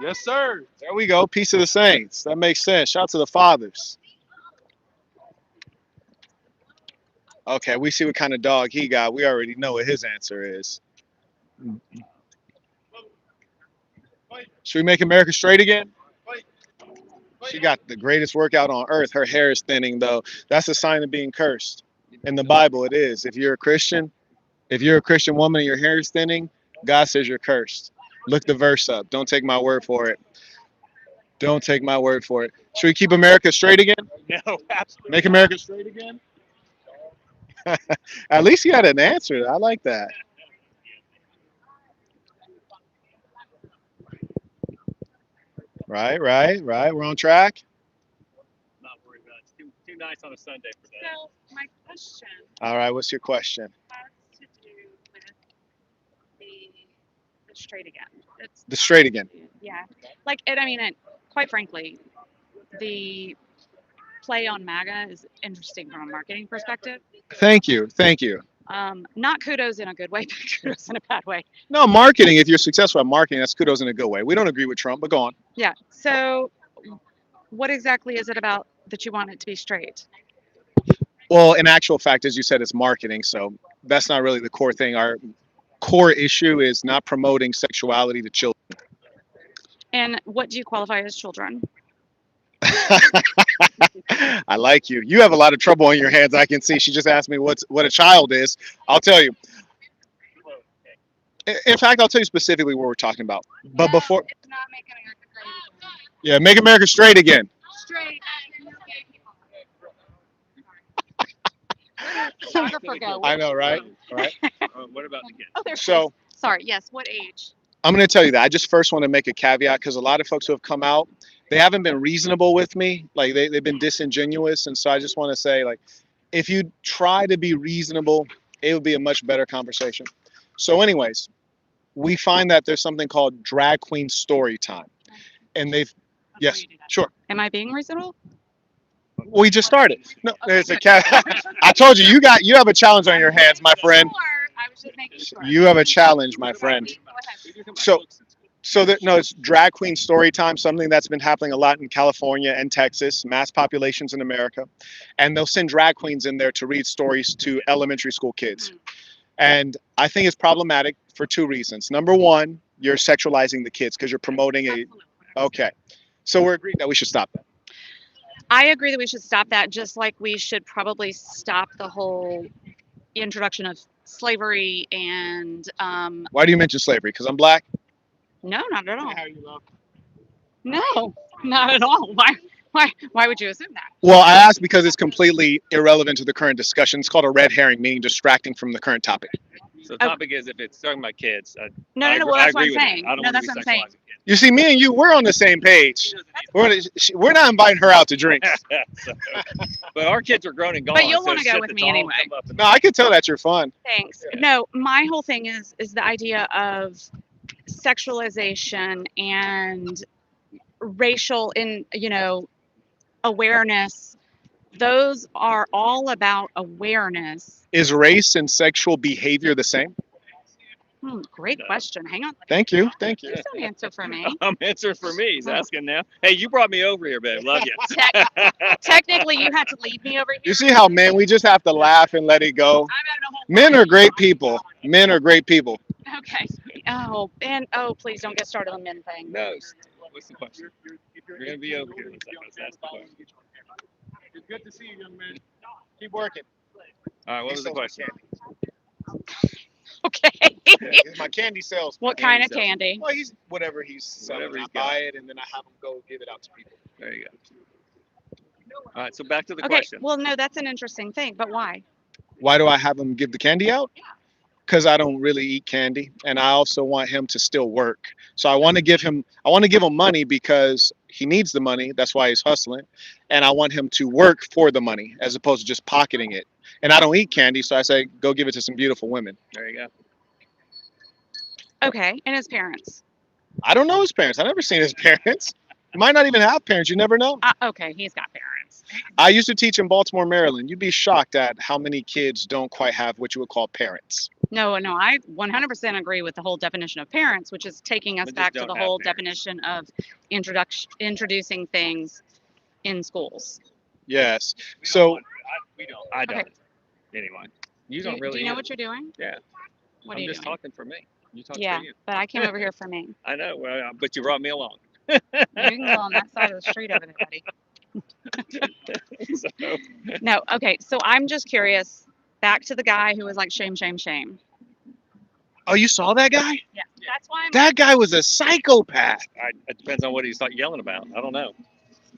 Yes, sir. There we go. Peace of the saints. That makes sense. Shout out to the fathers. Okay, we see what kind of dog he got. We already know what his answer is. Should we make America straight again? She got the greatest workout on earth. Her hair is thinning, though. That's a sign of being cursed. In the Bible, it is. If you're a Christian woman and your hair is thinning, God says you're cursed. Look the verse up. Don't take my word for it. Don't take my word for it. Should we keep America straight again? No, absolutely. Make America straight again? At least you had an answer. I like that. Right. We're on track. Not worried about it. It's too nice on a Sunday for that. So my question All right. What's your question? has to do with the straight again. It's The straight again. yeah, like it. I mean, quite frankly, the play on MAGA is interesting from a marketing perspective. Thank you. Not kudos in a good way, but kudos in a bad way. No, marketing. If you're successful at marketing, that's kudos in a good way. We don't agree with Trump, but go on. Yeah. So, what exactly is it about that you want it to be straight? Well, in actual fact, as you said, it's marketing. So that's not really the core thing. Our core issue is not promoting sexuality to children. And what do you qualify as children? I like you. You have a lot of trouble on your hands. I can see. She just asked me what a child is. I'll tell you. In fact, I'll tell you specifically what we're talking about. But before, It's not making America great again. yeah, make America straight again. Straight. Photographer go. I know, right? Right. What about the kids? Oh, there's So sorry. Yes. What age? I'm going to tell you that. I just first want to make a caveat because a lot of folks who have come out, they haven't been reasonable with me. Like they've been disingenuous. And so I just want to say, like, if you try to be reasonable, it would be a much better conversation. So anyways, we find that there's something called drag queen story time. And they've, yes, sure. Am I being reasonable? We just started. No, Okay, there's a good. cat. I told you, you have a challenge on your hands, my friend. I was just making sure. You have a challenge, my friend. Go ahead. So it's drag queen story time, something that's been happening a lot in California and Texas, mass populations in America. And they'll send drag queens in there to read stories to elementary school kids. And I think it's problematic for two reasons. Number one, you're sexualizing the kids because you're promoting a, okay. So we're agreed that we should stop that. I agree that we should stop that, just like we should probably stop the whole introduction of slavery and Why do you mention slavery? Because I'm black? no, not at all. No, not at all. Why would you assume that? Well, I asked because it's completely irrelevant to the current discussion. It's called a red herring, meaning distracting from the current topic. So the topic is if it's talking about kids. No, no, no. Well, I that's what I'm agree with that. saying. I don't No, want to that's be what I'm saying. sexualizing You see, me and you, we're on the same page. We're not inviting her out to drinks. kids. So, but our kids are grown and gone. But you'll so wanna go shit with that's me all anyway. come up in No, I can tell that you're fun. Thanks. No, my whole thing is the idea of sexualization and racial awareness. Those are all about awareness. Is race and sexual behavior the same? Great No. question. Hang on. Thank you. Thank you. Please don't answer for me. I'm answering for me. He's asking now. Hey, you brought me over here, babe. Love you. Technically, you had to leave me over here. You see how men, we just have to laugh and let it go. I'm having a whole Men are great people. Men are great people. Okay. Please don't get started on men thing. No. What's the question? You're gonna be over here. Let's ask the question. It's good to see you, young man. Keep working. All right. What was the question? Okay. My candy sales. What kind of candy? Well, he's whatever he's selling. Whatever he's I buy it and then I have him go give it out to people. There you go. All right. So back to the Okay. question. Well, no, that's an interesting thing, but why? Why do I have him give the candy out? Because I don't really eat candy, and I also want him to still work. So I want to give him money because he needs the money. That's why he's hustling, and I want him to work for the money as opposed to just pocketing it. And I don't eat candy, so I say go give it to some beautiful women. There you go. Okay. And his parents. I don't know his parents. I never seen his parents. He might not even have parents. You never know. Okay, he's got parents. I used to teach in Baltimore, Maryland. You'd be shocked at how many kids don't quite have what you would call parents. No, I 100% agree with the whole definition of parents, which is taking us But just back to don't the have whole parents. definition of introducing things in schools. Yes. We don't So want- we don't. I don't. Okay. Anyway, you Do don't really. do you know either. what you're doing? Yeah. What are I'm you just doing? talking for me. You talk Yeah, for you. but I came over here for me. I know. Well, but you brought me along. You can go on that side of the street over there, buddy. So, No, okay. So I'm just curious. Back to the guy who was like, shame, shame, shame. oh, you saw that guy? Yeah, that's why I'm. That guy was a psychopath. it depends on what he's like yelling about. I don't know.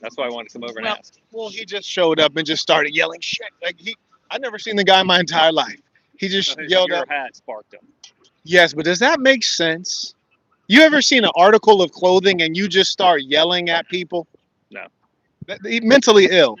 That's why I wanted to come over and Well, ask. Well, he just showed up and just started yelling shit. I've never seen the guy in my entire life. He just So yelled your up. hat sparked him. Yes, but does that make sense? You ever seen an article of clothing and you just start yelling at people? No. He's mentally ill.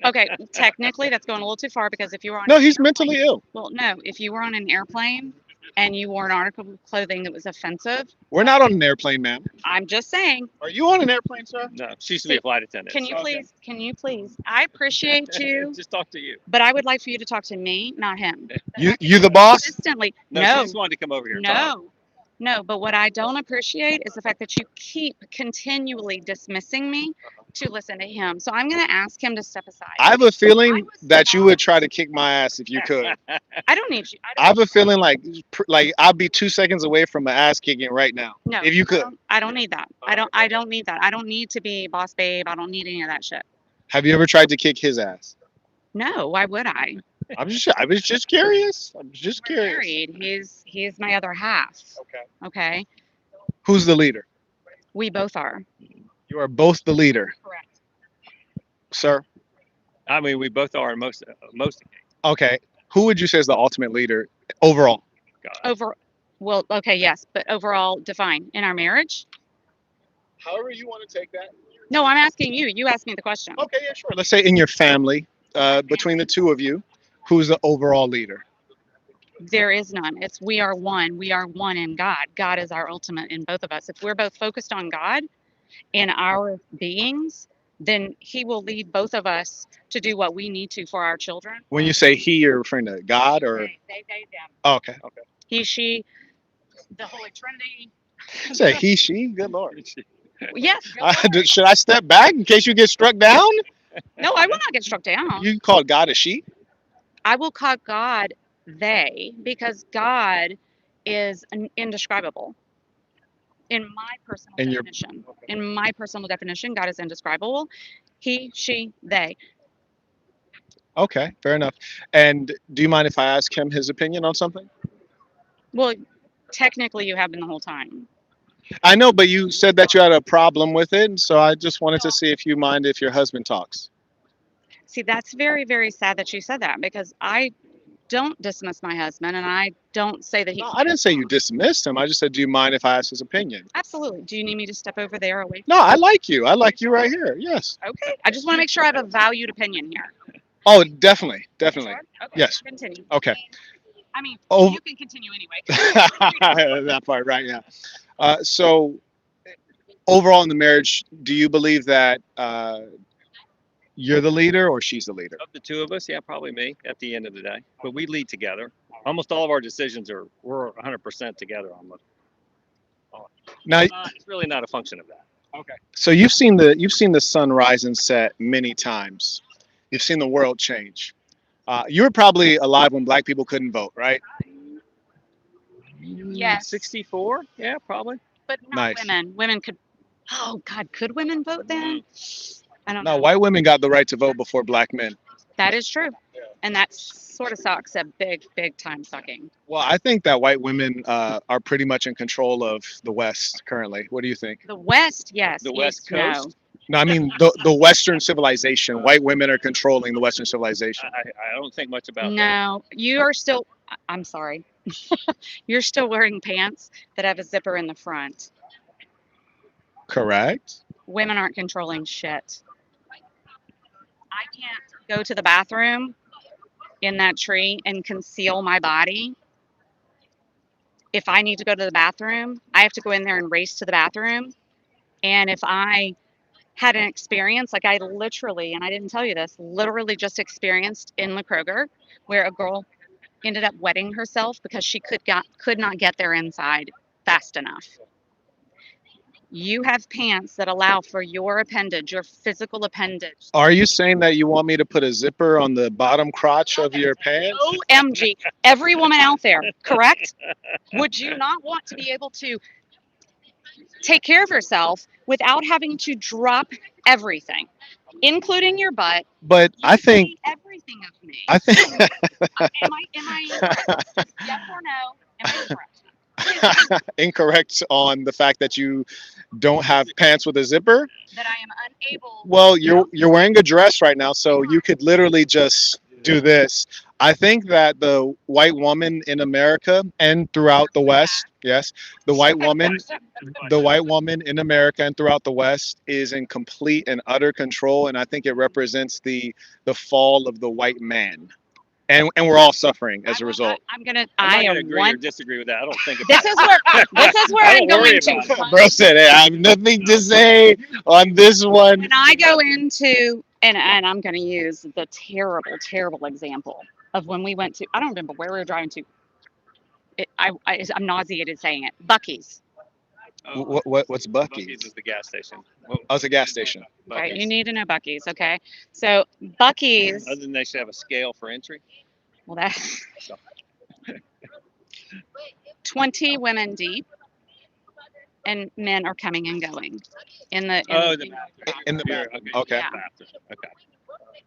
Okay, technically that's going a little too far because if you were on No, an he's airplane- mentally ill. Well, no, if you were on an airplane and you wore an article of clothing that was offensive, We're not on an airplane, ma'am. I'm just saying. Are you on an airplane, sir? No, she used to be a flight attendant. Can you Okay. please? I appreciate you, Just talk to you. but I would like for you to talk to me, not him. You the boss? Consistently. No, she No, just wanted to come over here and talk. no. But what I don't appreciate is the fact that you keep continually dismissing me to listen to him. So I'm going to ask him to step aside. I have a feeling that you would try to kick my ass if you could. I don't need you. I have a feeling like I'd be 2 seconds away from an ass kicking right now. No, If you could. I don't need that. I don't need that. I don't need to be boss babe. I don't need any of that shit. Have you ever tried to kick his ass? No, why would I? I was just curious. I'm just We're curious. married. He's my other half. Okay. Okay. Who's the leader? We both are. You are both the leader, Correct. sir. I mean, we both are in most Okay. Who would you say is the ultimate leader overall? God. Well, okay, yes, but overall define in our marriage? However you want to take that. No, I'm asking you. You asked me the question. Okay, yeah, sure. Let's say in your family, between the two of you, who's the overall leader? There is none. We are one. We are one in God. God is our ultimate in both of us. If we're both focused on God in our beings, then He will lead both of us to do what we need to for our children. When you say he, you're referring to God or? They, them. Oh, okay. He, she, the Holy Trinity. Say he, she. Good Lord. Yes. go for it. Should I step back in case you get struck down? No, I will not get struck down. You call God a she? I will call God they because God is indescribable. In my personal In your- definition, in my personal definition, God is indescribable. He, she, they. Okay, fair enough. And do you mind if I ask him his opinion on something? Well, technically, you have been the whole time. I know, but you said that you had a problem with it, so I just wanted to see if you mind if your husband talks. See, that's very, very sad that you said that because I don't dismiss my husband and I don't say that he No, I didn't can't say you talk. dismissed him. I just said, do you mind if I ask his opinion? Absolutely. Do you need me to step over there away No, from I like you. I like you right here. Yes. you? Okay. I just want to make sure I have a valued opinion here. Oh, definitely, definitely. Sure? Okay. Yes. Continue. Okay. I mean, Oh, you can continue anyway. 'Cause that part, right? Yeah. So overall in the marriage, do you believe that you're the leader or she's the leader? Of the two of us, yeah, probably me at the end of the day. But we lead together. Almost all of our decisions we're 100% together on them. Now, It's really not a function of that. okay. So you've seen the sun rise and set many times. You've seen the world change. You were probably alive when black people couldn't vote, right? Yes. 64, yeah, probably. but not Nice. women. Women could. Oh God, could women vote then? I don't No, know. white women got the right to vote before black men. That is true, and that sort of sucks. A big, big time sucking. Well, I think that white women are pretty much in control of the West currently. What do you think? The West, yes. The East, West Coast? No, I mean the Western civilization. White women are controlling the Western civilization. I don't think much about No. that. No, you are still. I'm sorry. You're still wearing pants that have a zipper in the front. Correct. Women aren't controlling shit. I can't go to the bathroom in that tree and conceal my body. If I need to go to the bathroom, I have to go in there and race to the bathroom. And if I had an experience, like I literally, and I didn't tell you this, literally just experienced in the Kroger where a girl ended up wetting herself because she could not get there inside fast enough. You have pants that allow for your appendage, your physical appendage. Are you saying that you want me to put a zipper on the bottom crotch of your pants? OMG. Every woman out there, correct? Would you not want to be able to take care of yourself without having to drop everything, including your butt? But You I think need everything of me. I think Am I incorrect? Yes or no? Am I incorrect? incorrect on the fact that you don't have pants with a zipper. That I am unable. Well, you're wearing a dress right now, so you could literally just do this. I think that the white woman in America and throughout the West, yes, the white woman, the white woman in America and throughout the West is in complete and utter control, and I think it represents the fall of the white man, and we're all suffering as a result. I'm gonna. I'm I not going to am agree or one. disagree with that. I don't think This is where. This is where I I'm don't worry going about to. Bro said, "Hey, I have nothing to say on this one." When I go into, and I'm going to use the terrible, terrible example of when we went to. I don't remember where we were driving to. I'm nauseated saying it. Bucky's. What's Bucky's? Bucky's is the gas station. Oh, it's a gas station. Okay, you Bucky's. need to know Bucky's. Okay, so Bucky's. Other than they should have a scale for entry. Well, that 20 women deep, and men are coming and going in the. Oh, the In the Here, bathroom. okay. Okay. Bathroom. Okay.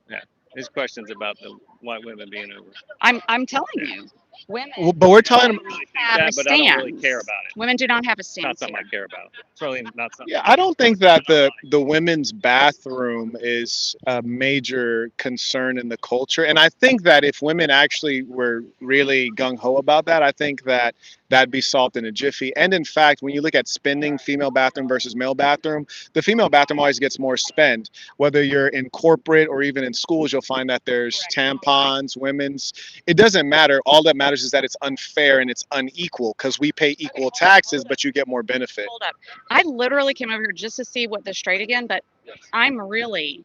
Yeah. There's questions about the white women being over. I'm telling you, women. Well, but we're talking. I don't really think have that, a but I don't really stance. care about it. Women do not have a It's not stance something here. I care about. It's really not something. Yeah, I don't think that the women's bathroom is a major concern in the culture, and I think that if women actually were really gung ho about that, I think that that'd be solved in a jiffy. And in fact, when you look at spending female bathroom versus male bathroom, the female bathroom always gets more spend. Whether you're in corporate or even in schools, you'll find that there's tampons, women's. It doesn't matter. All that matters is that it's unfair and it's unequal because we pay equal taxes, but you get more benefit. Hold up. I literally came over here just to see what the straight again, but I'm really.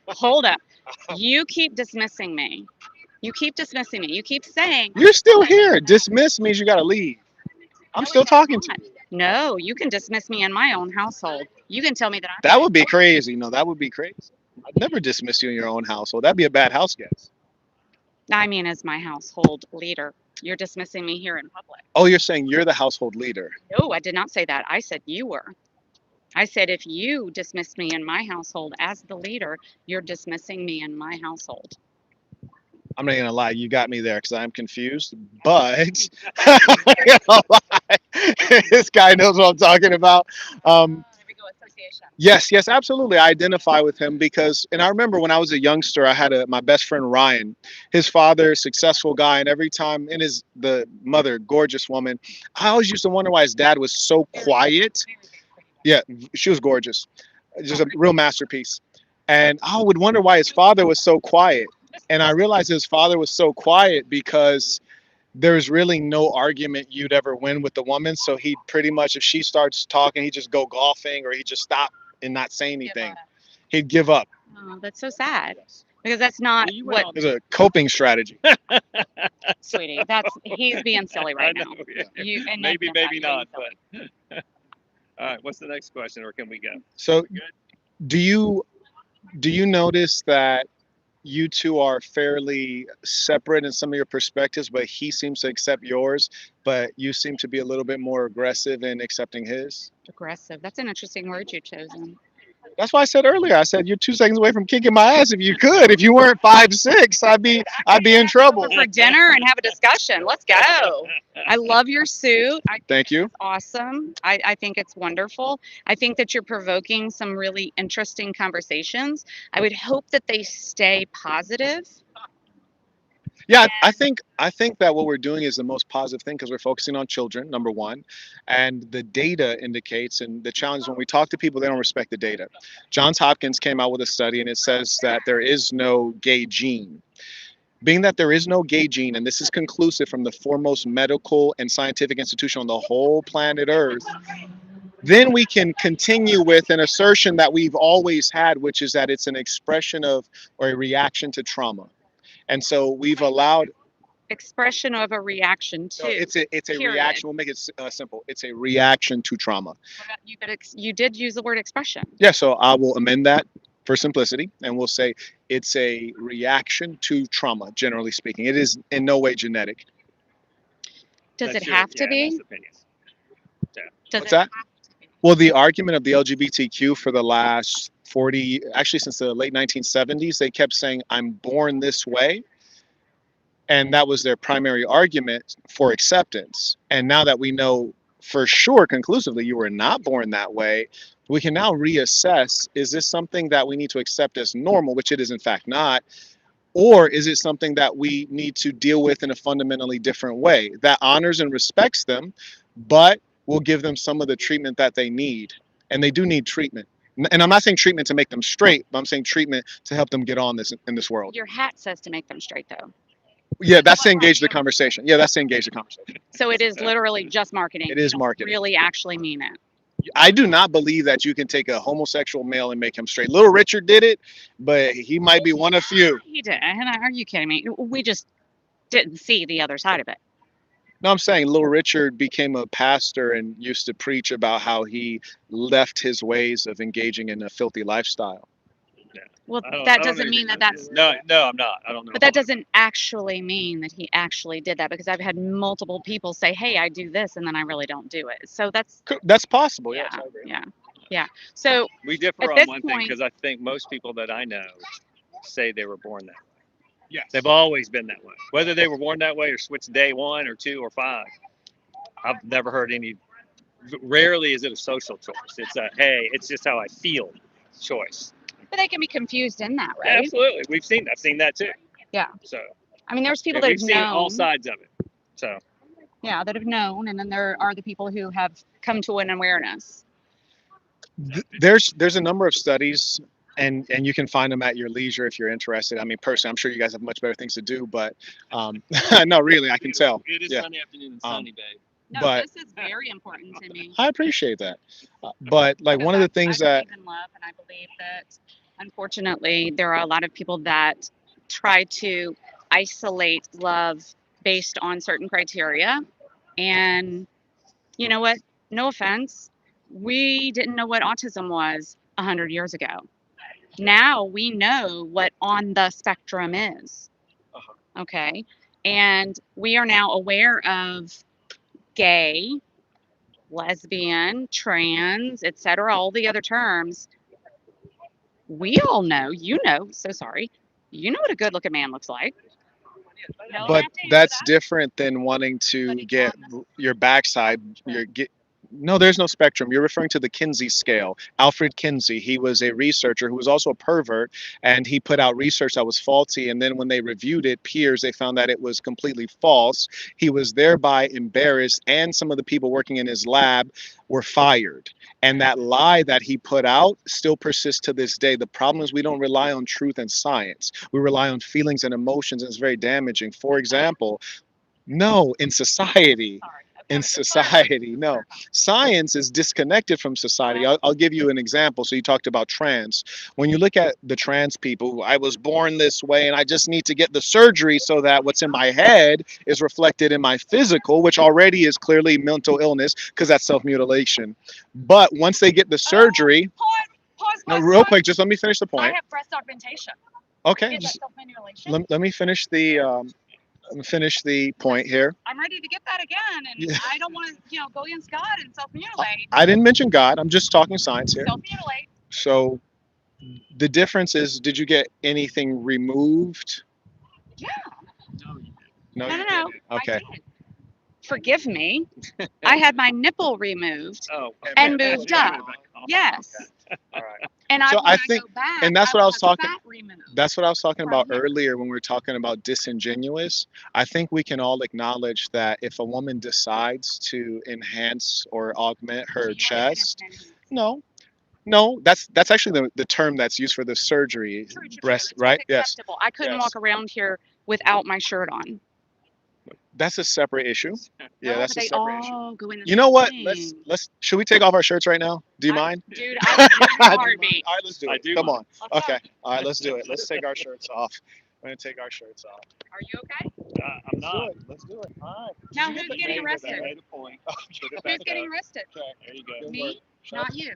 Hold up. You keep dismissing me. You keep dismissing me. You keep saying. You're still here. Dismiss means you gotta leave. I'm No, still it does talking to not. you. No, you can dismiss me in my own household. You can tell me that I'm. That would be crazy. No, that would be crazy. I'd never dismiss you in your own household. That'd be a bad house guest. I mean, as my household leader, you're dismissing me here in public. Oh, you're saying you're the household leader. No, I did not say that. I said you were. I said if you dismiss me in my household as the leader, you're dismissing me in my household. I'm not gonna lie, you got me there because I'm confused. But I'm not gonna lie, this guy knows what I'm talking about. Um, There we go, association. yes, yes, absolutely. I identify with him because, and I remember when I was a youngster, I had my best friend Ryan, his father, successful guy, and every time, and his the mother, gorgeous woman. I always used to wonder why his dad was so quiet. Very, very pretty. Yeah, she was gorgeous, just a real masterpiece. And I would wonder why his father was so quiet. And I realized his father was so quiet because there's really no argument you'd ever win with the woman. So he'd pretty much, if she starts talking, he'd just go golfing or he'd just stop and not say Give anything. up. He'd give up. Oh, that's so sad because that's not Well, you went what, It was a coping strategy. sweetie. That's he's being silly I right know. now. Yeah. You and Maybe, making a maybe fact not. being But all right, what's the next question, or can we go? So do you notice that you two are fairly separate in some of your perspectives, but he seems to accept yours, but you seem to be a little bit more aggressive in accepting his? aggressive. That's an interesting word you've chosen. That's why I said earlier. I said you're 2 seconds away from kicking my ass if you could. If you weren't 5'6", I'd be in trouble. For dinner and have a discussion. Let's go. I love your suit. I think Thank you. it's awesome. I think it's wonderful. I think that you're provoking some really interesting conversations. I would hope that they stay positive. Yeah, I And think I think that what we're doing is the most positive thing because we're focusing on children, number one, and the data indicates. And the challenge is when we talk to people, they don't respect the data. Johns Hopkins came out with a study, and it says that there is no gay gene. Being that there is no gay gene, and this is conclusive from the foremost medical and scientific institution on the whole planet Earth, then we can continue with an assertion that we've always had, which is that it's an expression of or a reaction to trauma. And so we've allowed. expression of a reaction No, to. it's a Period. reaction. We'll make it simple. It's a reaction to trauma. What about you? But you did use the word expression. Yeah, so I will amend that for simplicity, and we'll say it's a reaction to trauma. Generally speaking, it is in no way genetic. Does That's it your, have to yeah, that's be? opinions. Does What's it that? have to be? Well, the argument of the LGBTQ for the last 40, actually since the late 1970s, they kept saying, "I'm born this way." And that was their primary argument for acceptance. And now that we know for sure conclusively you were not born that way, we can now reassess, is this something that we need to accept as normal, which it is in fact not, or is it something that we need to deal with in a fundamentally different way that honors and respects them, but will give them some of the treatment that they need? And they do need treatment. And I'm not saying treatment to make them straight, but I'm saying treatment to help them get on this in this world. Your hat says to make them straight, though. Yeah, that's to engage the conversation. Yeah, that's to engage the conversation. So it is literally just marketing. It is You don't marketing. really actually mean it. I do not believe that you can take a homosexual male and make him straight. Little Richard did it, but he might be one of few. He did. Are you kidding me? We just didn't see the other side of it. No, I'm saying Little Richard became a pastor and used to preach about how he left his ways of engaging in a filthy lifestyle. Well, I don't- that I don't doesn't know mean that anything. that's. No, I'm not. I don't know. But that doesn't actually mean that he actually did that because I've had multiple people say, "Hey, I do this," and then I really don't do it. So that's That's possible. yeah, Yes, I agree. yeah. So We differ at on this one thing point- because I think most people that I know say they were born that way. Yes. They've always been that way. Whether they were born that way or switched day 1 or 2 or 5, I've never heard any. Rarely is it a social choice. It's a hey, it's just how I feel choice. but they can be confused in that, Yeah, right? absolutely. I've seen that too. Yeah. So I mean, there's people yeah, that we've have seen known. all sides of it. So Yeah, that have known, and then there are the people who have come to an awareness. There's a number of studies, and you can find them at your leisure if you're interested. I mean, personally, I'm sure you guys have much better things to do, but no, really, I can tell. it is Yeah. Sunday afternoon and Um, sunny, babe. No, But- this is very important to me. I appreciate that. But like Because one of the things I that believe in love, and I believe that unfortunately there are a lot of people that try to isolate love based on certain criteria. And you know what? No offense, we didn't know what autism was 100 years ago. Now we know what on the spectrum is. Okay. And we are now aware of gay, lesbian, trans, etc., all the other terms. We all know, so sorry, you know what a good looking man looks like. No But left hand for that's that. different than wanting to But it's get on the your backside. Your get. No, there's no spectrum. You're referring to the Kinsey scale. Alfred Kinsey, he was a researcher who was also a pervert, and he put out research that was faulty. And then when they reviewed it, peers, they found that it was completely false. He was thereby embarrassed, and some of the people working in his lab were fired. And that lie that he put out still persists to this day. The problem is we don't rely on truth and science. We rely on feelings and emotions, and it's very damaging. For example, no, in society, Sorry. in society, no. Science is disconnected from society. I'll give you an example. So you talked about trans. When you look at the trans people, I was born this way and I just need to get the surgery so that what's in my head is reflected in my physical, which already is clearly mental illness because that's self-mutilation. But once they get the surgery, no, real quick, just let me finish the I point. have breast augmentation. Okay, Is that just self-mutilation? let me finish the point here. I'm ready to get that again, and Yeah. I don't want to, go against God and self-mutilate. I didn't mention God. I'm just talking science here. Self-mutilate. So the difference is, did you get anything removed? Yeah. No, No, you no, no. didn't. Okay. I did. Forgive me. I had my nipple removed Oh, and moved up. Yes. all right. And So when I I think- go back, and that's what I was want talking- fat removed. That's what I was talking From about here. earlier when we were talking about disingenuous. I think we can all acknowledge that if a woman decides to enhance or augment her So you want chest, to enhance. no, that's actually the term that's used for the surgery, True, true, true. breast, That's right? what's Yes, acceptable. I couldn't Yes. walk around here without my shirt on. that's a separate issue. Yeah, No, that's but a they separate issue. all go in the You know same what? thing. Let's should we take off our shirts right now? Do you mind? Dude, I would do it in a heartbeat. All right, let's do I it. do Come mind. on. Let's go. Okay. All right, let's do it. Let's take our shirts off. We're gonna take our shirts off. Are you okay? I'm not. Let's do it. All right. Now You who's made getting it, arrested? I made a point. Put it Who's back getting up. arrested? There you go. Me, not you.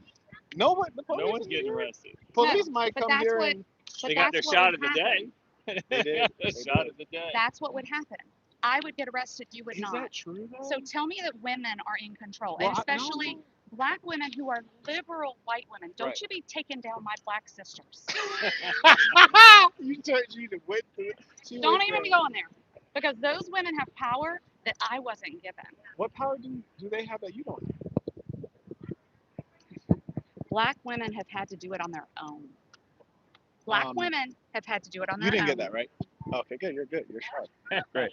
No one. The police No one's is getting here. arrested. Police No, might but come that's here what- and But They got their that's what shot would of the happen. day. They did. The They shot did. of the day. That's what would happen. I would get arrested. You would Is not. that true though? So tell me that women are in control, Well, and especially no. black women who are liberal white women. Don't Right. you be taking down my black sisters. you went through. Don't even be going there, because those women have power that I wasn't given. What power do they have that you don't have? Black women have had to do it on their own. Black Um, women have had to do it on their You didn't own. get that, right? Okay, good. You're good. You're sharp. Great.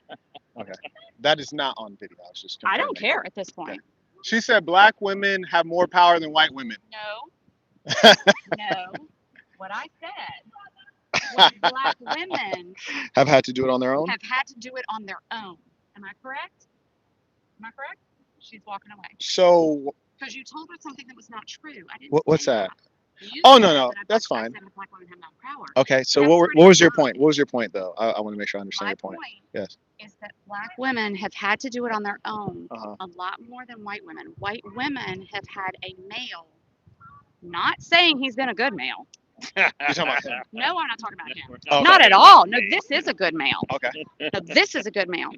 Okay. That is not on video. I was just. I don't confirming. care at this point. She said black women have more power than white women. No. No. What I said was black women Have had to do it on their own? have had to do it on their own. Am I correct? Am I correct? She's walking away. So, Because you told her something that was not true. I didn't what's say that? You Oh, said no, that no, I that's thought- I fine. said that black women have no power. Okay, so That's what pretty was your fine. point? What was your point, though? I want to make sure I understand My your point. Yes. is that black women have had to do it on their own Uh-huh. a lot more than white women. White women have had a male, not saying he's been a good male. You're talking about him. No, I'm not talking about him. Okay. Not at all. No, this is a good male. Okay. No, this is a good male.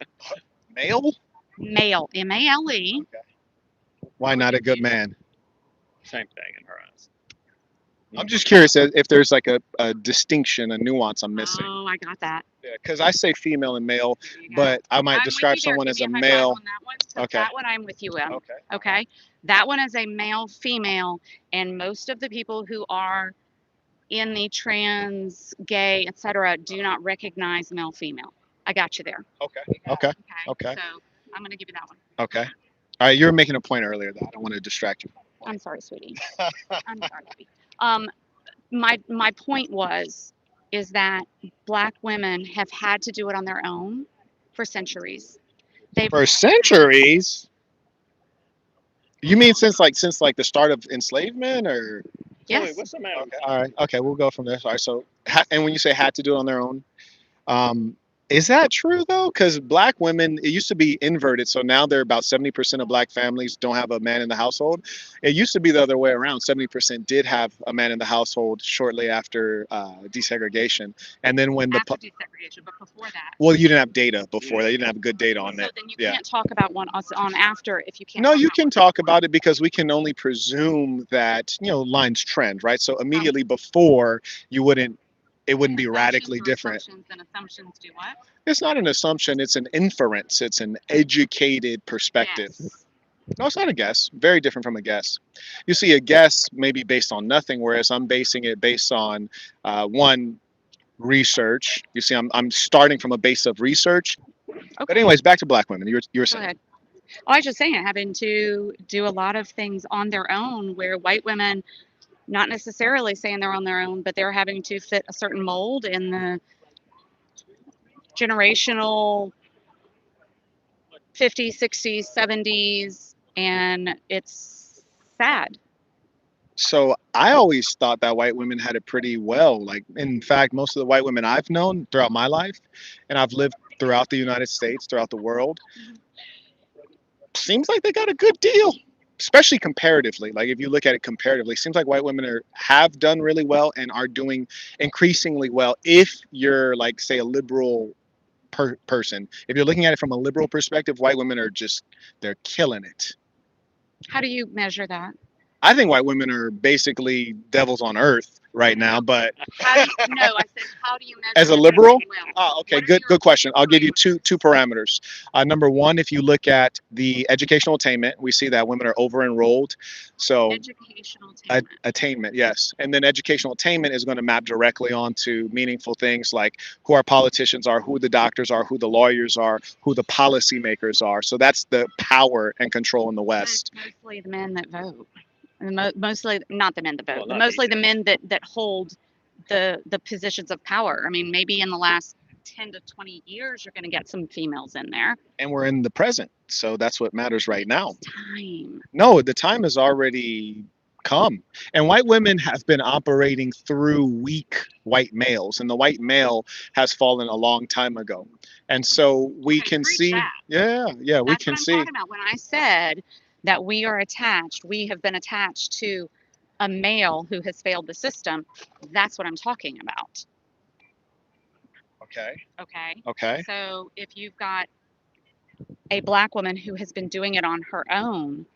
Male? Male, M-A-L-E. Why not a good man? Same thing in her eyes. I'm just curious if there's like a distinction, a nuance I'm missing. Oh, I got that. Because I say female and male, There you go. but I might I'm with describe you there. someone Give as me a high five male. on that one. So Okay. that one I'm with you in. Okay. Okay. That one is a male, female, and most of the people who are in the trans, gay, etc., do not recognize male, female. I got you there. Okay. Okay. Okay. So I'm gonna give you that one. Okay. All right. You were making a point earlier that I don't want to distract you. I'm sorry, sweetie. I'm sorry, baby. My point is that black women have had to do it on their own for centuries. They've For centuries. You mean since like the start of enslavement, or? Yes. Wait, what's the matter? Okay. All right. Okay. We'll go from there. All right. So, and when you say had to do it on their own, is that true though? Because black women, it used to be inverted. So now they're about 70% of black families don't have a man in the household. It used to be the other way around. 70% did have a man in the household shortly after desegregation. And then when After desegregation, but before that. well, you didn't have data before that. You didn't have good data on So it. then you Yeah. can't talk about one on after if you can't. No, talk you about can one. talk about it because we can only presume that, lines trend, right? So immediately before, you wouldn't it wouldn't be Assumptions radically are different. assumptions, and assumptions do what? It's not an assumption, it's an inference. It's an educated perspective. Yes. No, it's not a guess. Very different from a guess. You see, a guess may be based on nothing, whereas I'm basing it based on one, research. You see, I'm starting from a base of research. But Okay. anyways, back to black women. You were Go saying. ahead. Oh, I was just saying, having to do a lot of things on their own, where white women, not necessarily saying they're on their own, but they're having to fit a certain mold in the generational 50s, 60s, 70s, and it's sad. So I always thought that white women had it pretty well. Like, in fact, most of the white women I've known throughout my life, and I've lived throughout the United States, throughout the world, seems like they got a good deal, especially comparatively. Like, if you look at it comparatively, seems like white women have done really well and are doing increasingly well. If you're like, say, a liberal person, if you're looking at it from a liberal perspective, white women are just, they're killing it. How do you measure that? I think white women are basically devils on earth right now, but How do you, no, I said, how do you measure as a that they're liberal, doing well? okay, What are good your question. I'll give you parameters? two parameters. Number one, if you look at the educational attainment, we see that women are over enrolled. So Educational attainment. attainment, yes, and then educational attainment is going to map directly onto meaningful things like who our politicians are, who the doctors are, who the lawyers are, who the policymakers are. So that's the power and control in the But it's West. mostly the men that vote. And mostly not the men that vote, Well, but not mostly these the men that hold the positions of power. I mean, maybe in the last 10 to 20 years, you're going to get some females in there. And we're in the present, so that's what matters right now. It's time. No, the time has already come. And white women have been operating through weak white males, and the white male has fallen a long time ago. And so we Okay, can preach see, that. yeah, we That's what can I'm see. talking about. When I said that we are attached, we have been attached to a male who has failed the system. That's what I'm talking about. Okay. Okay. Okay. So if you've got a black woman who has been doing it on her own,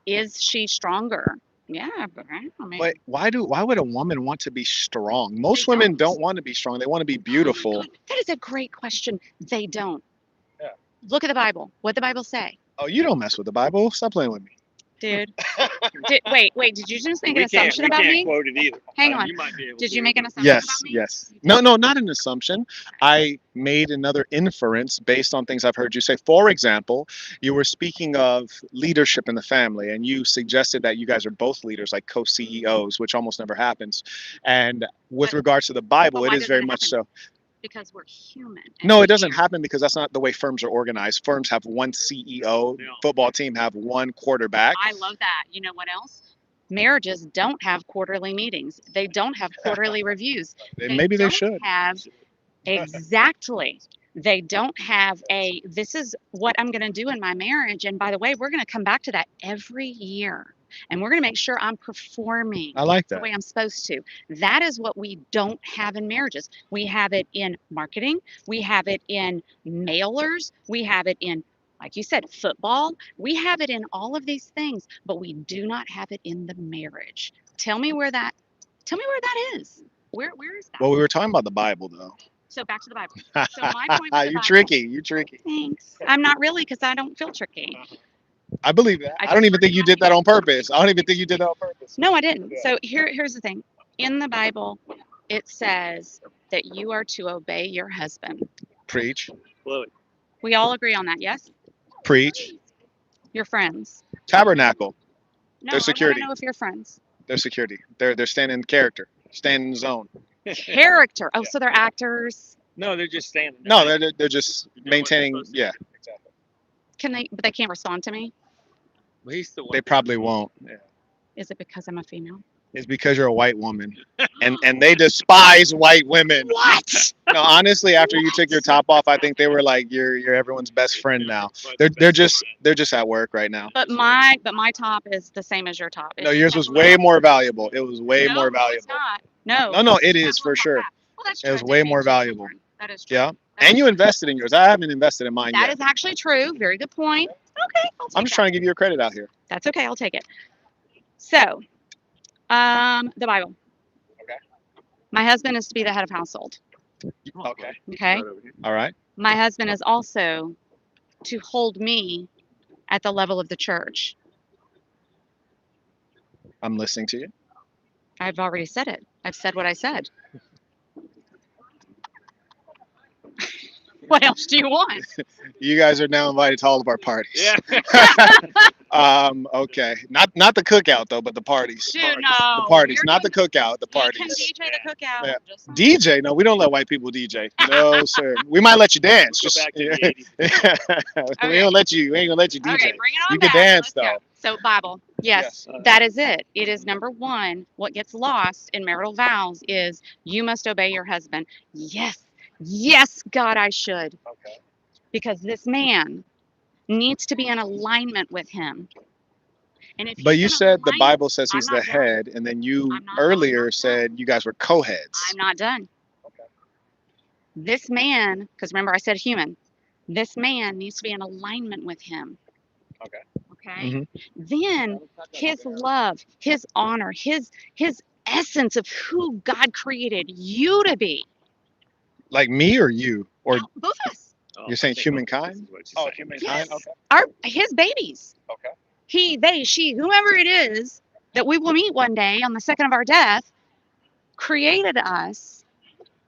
is she stronger? Yeah, but I mean, But why would a woman want to be strong? they Most women don't. don't want to be strong. They want to be Oh my beautiful. God, that is a great question. They don't. Yeah. Look at the Bible. What the Bible say, Oh, you don't mess with the Bible. Stop playing with me. dude? Wait. Did you just make an We can't assumption about me? quote it either. Hang on. You might be able Did to. you make an but- assumption about Yes, me? yes. You No, did. no, not an assumption. I made another inference based on things I've heard you say. For example, you were speaking of leadership in the family, and you suggested that you guys are both leaders, like co-CEOs, which almost never happens. And with But regards to the Bible, but it why is very doesn't it much happen? so. Because we're human. No, And it doesn't you, happen because that's not the way firms are organized. Firms have one CEO, Yeah. football team have one quarterback. I love that. You know what else? Marriages don't have quarterly meetings. They don't have quarterly reviews. They Maybe they don't should. have exactly. They don't have a, this is what I'm going to do in my marriage. And by the way, we're going to come back to that every year. And we're going to make sure I'm performing I like the that. way I'm supposed to. That is what we don't have in marriages. We have it in marketing. We have it in mailers. We have it in, like you said, football. We have it in all of these things, but we do not have it in the marriage. Tell me where that is. Where is that? Well, we were talking about the Bible, though. So back to the Bible. So my point with the You're Bible. tricky. You're tricky. Thanks. I'm not really, because I don't feel tricky. I believe that. I I don't just even think you did that on purpose. I don't even think you did that on purpose. No, I didn't. So here's the thing. In the Bible, it says that you are to obey your husband. Preach. Fluid. We all agree on that, yes? Preach. You're friends. Tabernacle. No, Their I security. want to know if you're friends. Their security. They're standing in character. Standing in the zone. Character. Oh, so they're actors. No, they're just standing. there. No, they're just They're doing what they're maintaining. supposed to Yeah, do. exactly. Can they? But they can't respond to me. But he's the one. They probably won't. Is it because I'm a female? It's because you're a white woman, and they despise white women. What? No, honestly, after you took your top off, I think they were like, you're everyone's best friend now. They're just at work right now. But my top is the same as your top. No, It's yours was way more valuable. It was way no, more no, it's valuable. not. No. No, it You is have for one sure. back. Well, that's It true. was I way did more need two valuable. children. That is true. Yeah, That and is you true. invested in yours. I haven't invested in mine That yet. is actually true. Very good point. Okay, I'll take I'm just that. trying to give you your credit out here. That's okay. I'll take it. So, the Bible. Okay. My husband is to be the head of household. Okay. Okay. Right over here. All right. My husband is also to hold me at the level of the church. I'm listening to you. I've already said it. I've said what I said. What else do you want? You guys are now invited to all of our parties. Yeah. Okay. Not the cookout though, but the parties. Dude, The no. parties, You're not the con- cookout. The You can parties. DJ the cookout. Yeah. Just saying. DJ? No, we don't let white people DJ. No, sir. We might let you dance. Go Just back to the 80s. we Okay. don't let you. We ain't gonna let you DJ. Okay, bring it on You can back. dance Let's go. though. So, Bible. Yes, that is it. It is number one. What gets lost in marital vows is you must obey your husband. Yes. Yes, God, I should. Okay. Because this man needs to be in alignment with him. And if But he's you in said the alignment, Bible says I'm he's the not done. head, and then you I'm not earlier done. said you guys were co-heads. I'm not done. Okay. This man, because remember I said human, this man needs to be in alignment with him. Okay. Okay. Mhm. Then his love, his honor, his essence of who God created you to be. Like me or you or Both of us. Oh, you're saying I think both humankind? is what she's Oh, saying. humankind. Yes. Okay. His babies. Okay. He, they, she, whoever it is that we will meet one day on the second of our death, created us.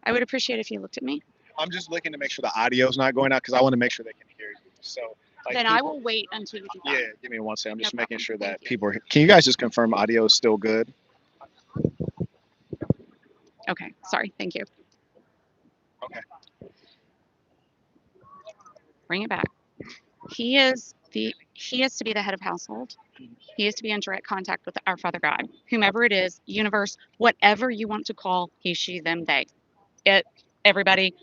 I would appreciate if you looked at me. I'm just looking to make sure the audio's not going out because I want to make sure they can hear you. So, like, Then I will wait until you do that. yeah, give me one second. I'm No just making problem. sure Thank that you. people are. Can you guys just confirm audio is still good? Okay. Sorry. Thank you. Okay. Bring it back. He is to be the head of household. He is to be in direct contact with our Father God, whomever it is, universe, whatever you want to call he, she, them, they. It, everybody,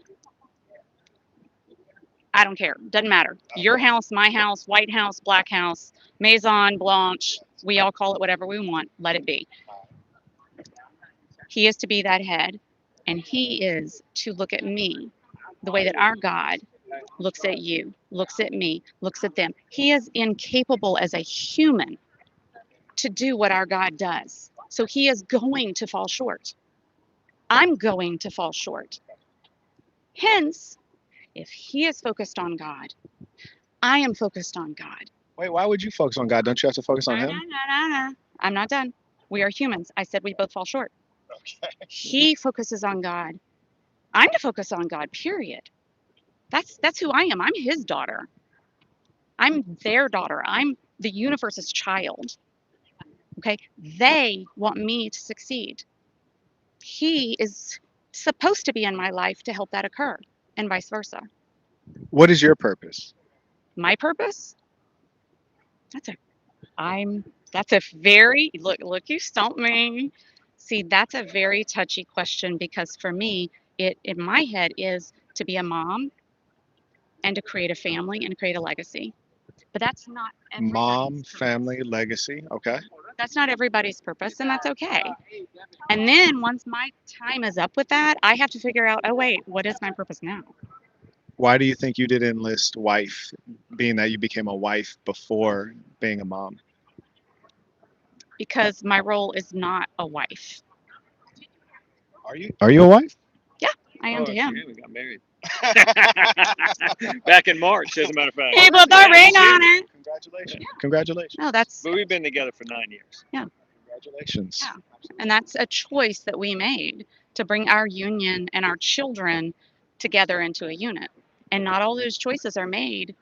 I don't care. Doesn't matter. Your house, my house, White House, Black House, Maison Blanche, we all call it whatever we want. Let it be. He is to be that head, and he is to look at me the way that our God looks at you, looks at me, looks at them. He is incapable as a human to do what our God does. So he is going to fall short. I'm going to fall short. Hence, if he is focused on God, I am focused on God. Wait, why would you focus on God? Don't you have to focus on No, Him? no. I'm not done. We are humans. I said we both fall short. Okay. He focuses on God. I'm to focus on God, period. That's who I am. I'm his daughter. I'm their daughter. I'm the universe's child. Okay? They want me to succeed. He is supposed to be in my life to help that occur, and vice versa. What is your purpose? My purpose? That's a very look, you stumped me. See, that's a very touchy question because for me, it in my head is to be a mom and to create a family and create a legacy. But that's not Mom, everybody's family, purpose. legacy. Okay. That's not everybody's purpose, and that's okay. And then once my time is up with that, I have to figure out, oh wait, what is my purpose now? Why do you think you didn't enlist wife, being that you became a wife before being a mom? Because my role is not a wife. Are you? Are you a wife? Yeah, I am Oh, to shoot, him. we got married. Back in March, as a matter of fact. He put the Yeah, ring shoot. on it. Congratulations. Congratulations. No, that's But we've been together for 9 years. Congratulations. Yeah. And that's a choice that we made to bring our union and our children together into a unit. And not all those choices are made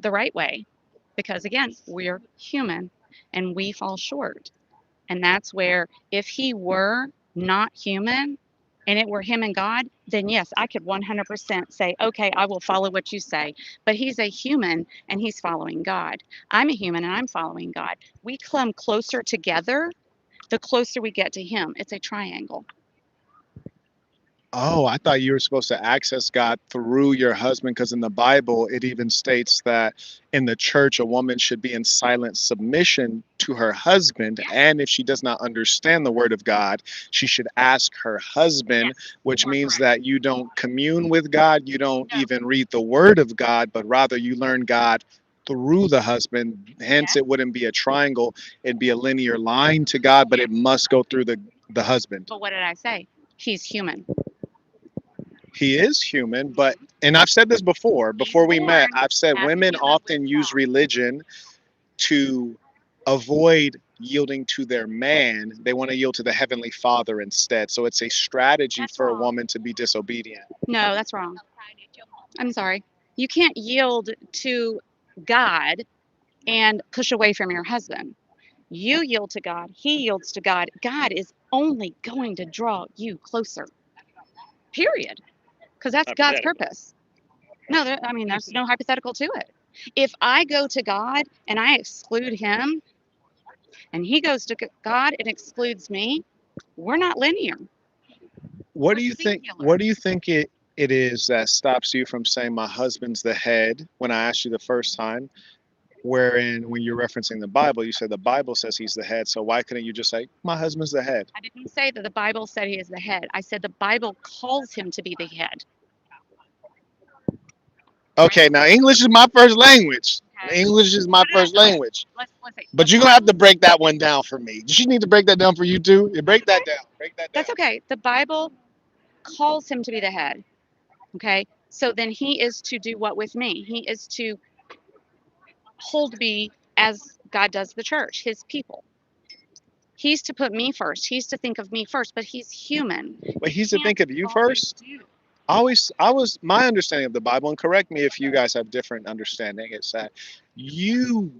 the right way because, again, we're human and we fall short. And that's where, if he were not human and it were him and God, then yes, I could 100% say, okay, I will follow what you say. But he's a human and he's following God. I'm a human and I'm following God. We come closer together the closer we get to him. It's a triangle. Oh, I thought you were supposed to access God through your husband because in the Bible, it even states that in the church, a woman should be in silent submission to her husband. Yes. And if she does not understand the word of God, she should ask her husband, Yes, which you are means correct. that you don't commune with God, you don't No. even read the word of God, but rather you learn God through the husband. Hence, Yes. it wouldn't be a triangle, it'd be a linear line to God, but it must go through the the husband. But what did I say? He's human. He is human, but, and I've said this before we met, born I've said as a women human often with use God. religion to avoid yielding to their man. They want to yield to the heavenly father instead. So it's a strategy That's for a wrong. woman to be disobedient. No, that's wrong. I'm sorry. You can't yield to God and push away from your husband. You yield to God, he yields to God. God is only going to draw you closer. Period. Because that's God's Hypothetical. purpose. No, I mean, there's no hypothetical to it. If I go to God and I exclude him, and he goes to God and excludes me, we're not linear. What We're do you think? singular. What do you think it is that stops you from saying my husband's the head when I asked you the first time? Wherein, when you're referencing the Bible, you said the Bible says he's the head. So why couldn't you just say my husband's the head? I didn't say that the Bible said he is the head. I said the Bible calls him to be the head. Okay, now English is my first language. Okay. English is my first language. Let's say But you're gonna have to break that one down for me. Does she need to break that down for you too? Yeah, break that down. Break that down. that's okay. The Bible calls him to be the head. Okay. So then he is to do what with me? He is to hold me as God does the church, his people. He's to put me first. He's to think of me first, but he's human. But he's He to think can't of you always first. do. I was my understanding of the Bible, and correct me if you guys have different understanding. It's that you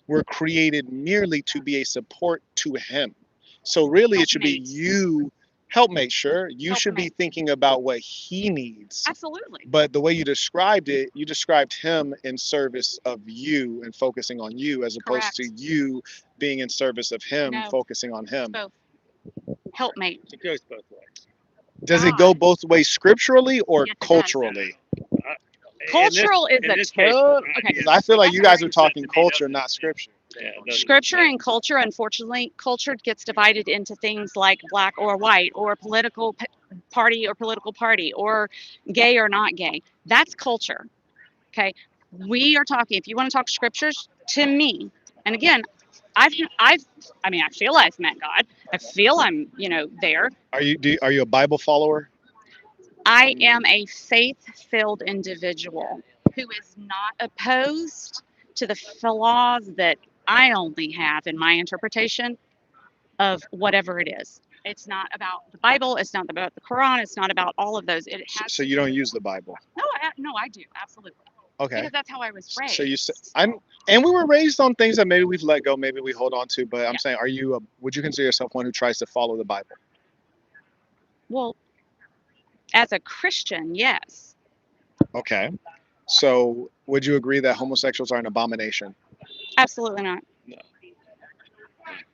were created merely to be a support to him. So really, it should be Helpmate. you, helpmate. Sure, you should be Helpmate. thinking about what he needs. Absolutely. But the way you described it, you described him in service of you and focusing on you, as opposed to Correct. you being in service of him, No, focusing on it's him. both. Helpmate. It goes both ways. Does it go God. both ways, scripturally or Yes, it does. culturally? Cultural is in a this case, total. Okay. Because I feel like you guys are talking to me culture, doesn't- not scripture. Yeah, it doesn't- Scripture yeah. and culture, unfortunately, culture gets divided into things like black or white, or political party or political party, or gay or not gay. That's culture. Okay. We are talking, if you want to talk scriptures to me, and again, I mean, I feel I've met God. I feel I'm, there. Are you a Bible follower? I am a faith-filled individual who is not opposed to the flaws that I only have in my interpretation of whatever it is. It's not about the Bible. It's not about the Quran. It's not about all of those. It has So to you do don't with, use the Bible. no, I do absolutely, Okay. because that's how I was raised. So you said and we were raised on things that maybe we've let go, maybe we hold on to. But I'm Yeah. saying, would you consider yourself one who tries to follow the Bible? Well, as a Christian, yes. Okay. So would you agree that homosexuals are an abomination? Absolutely not.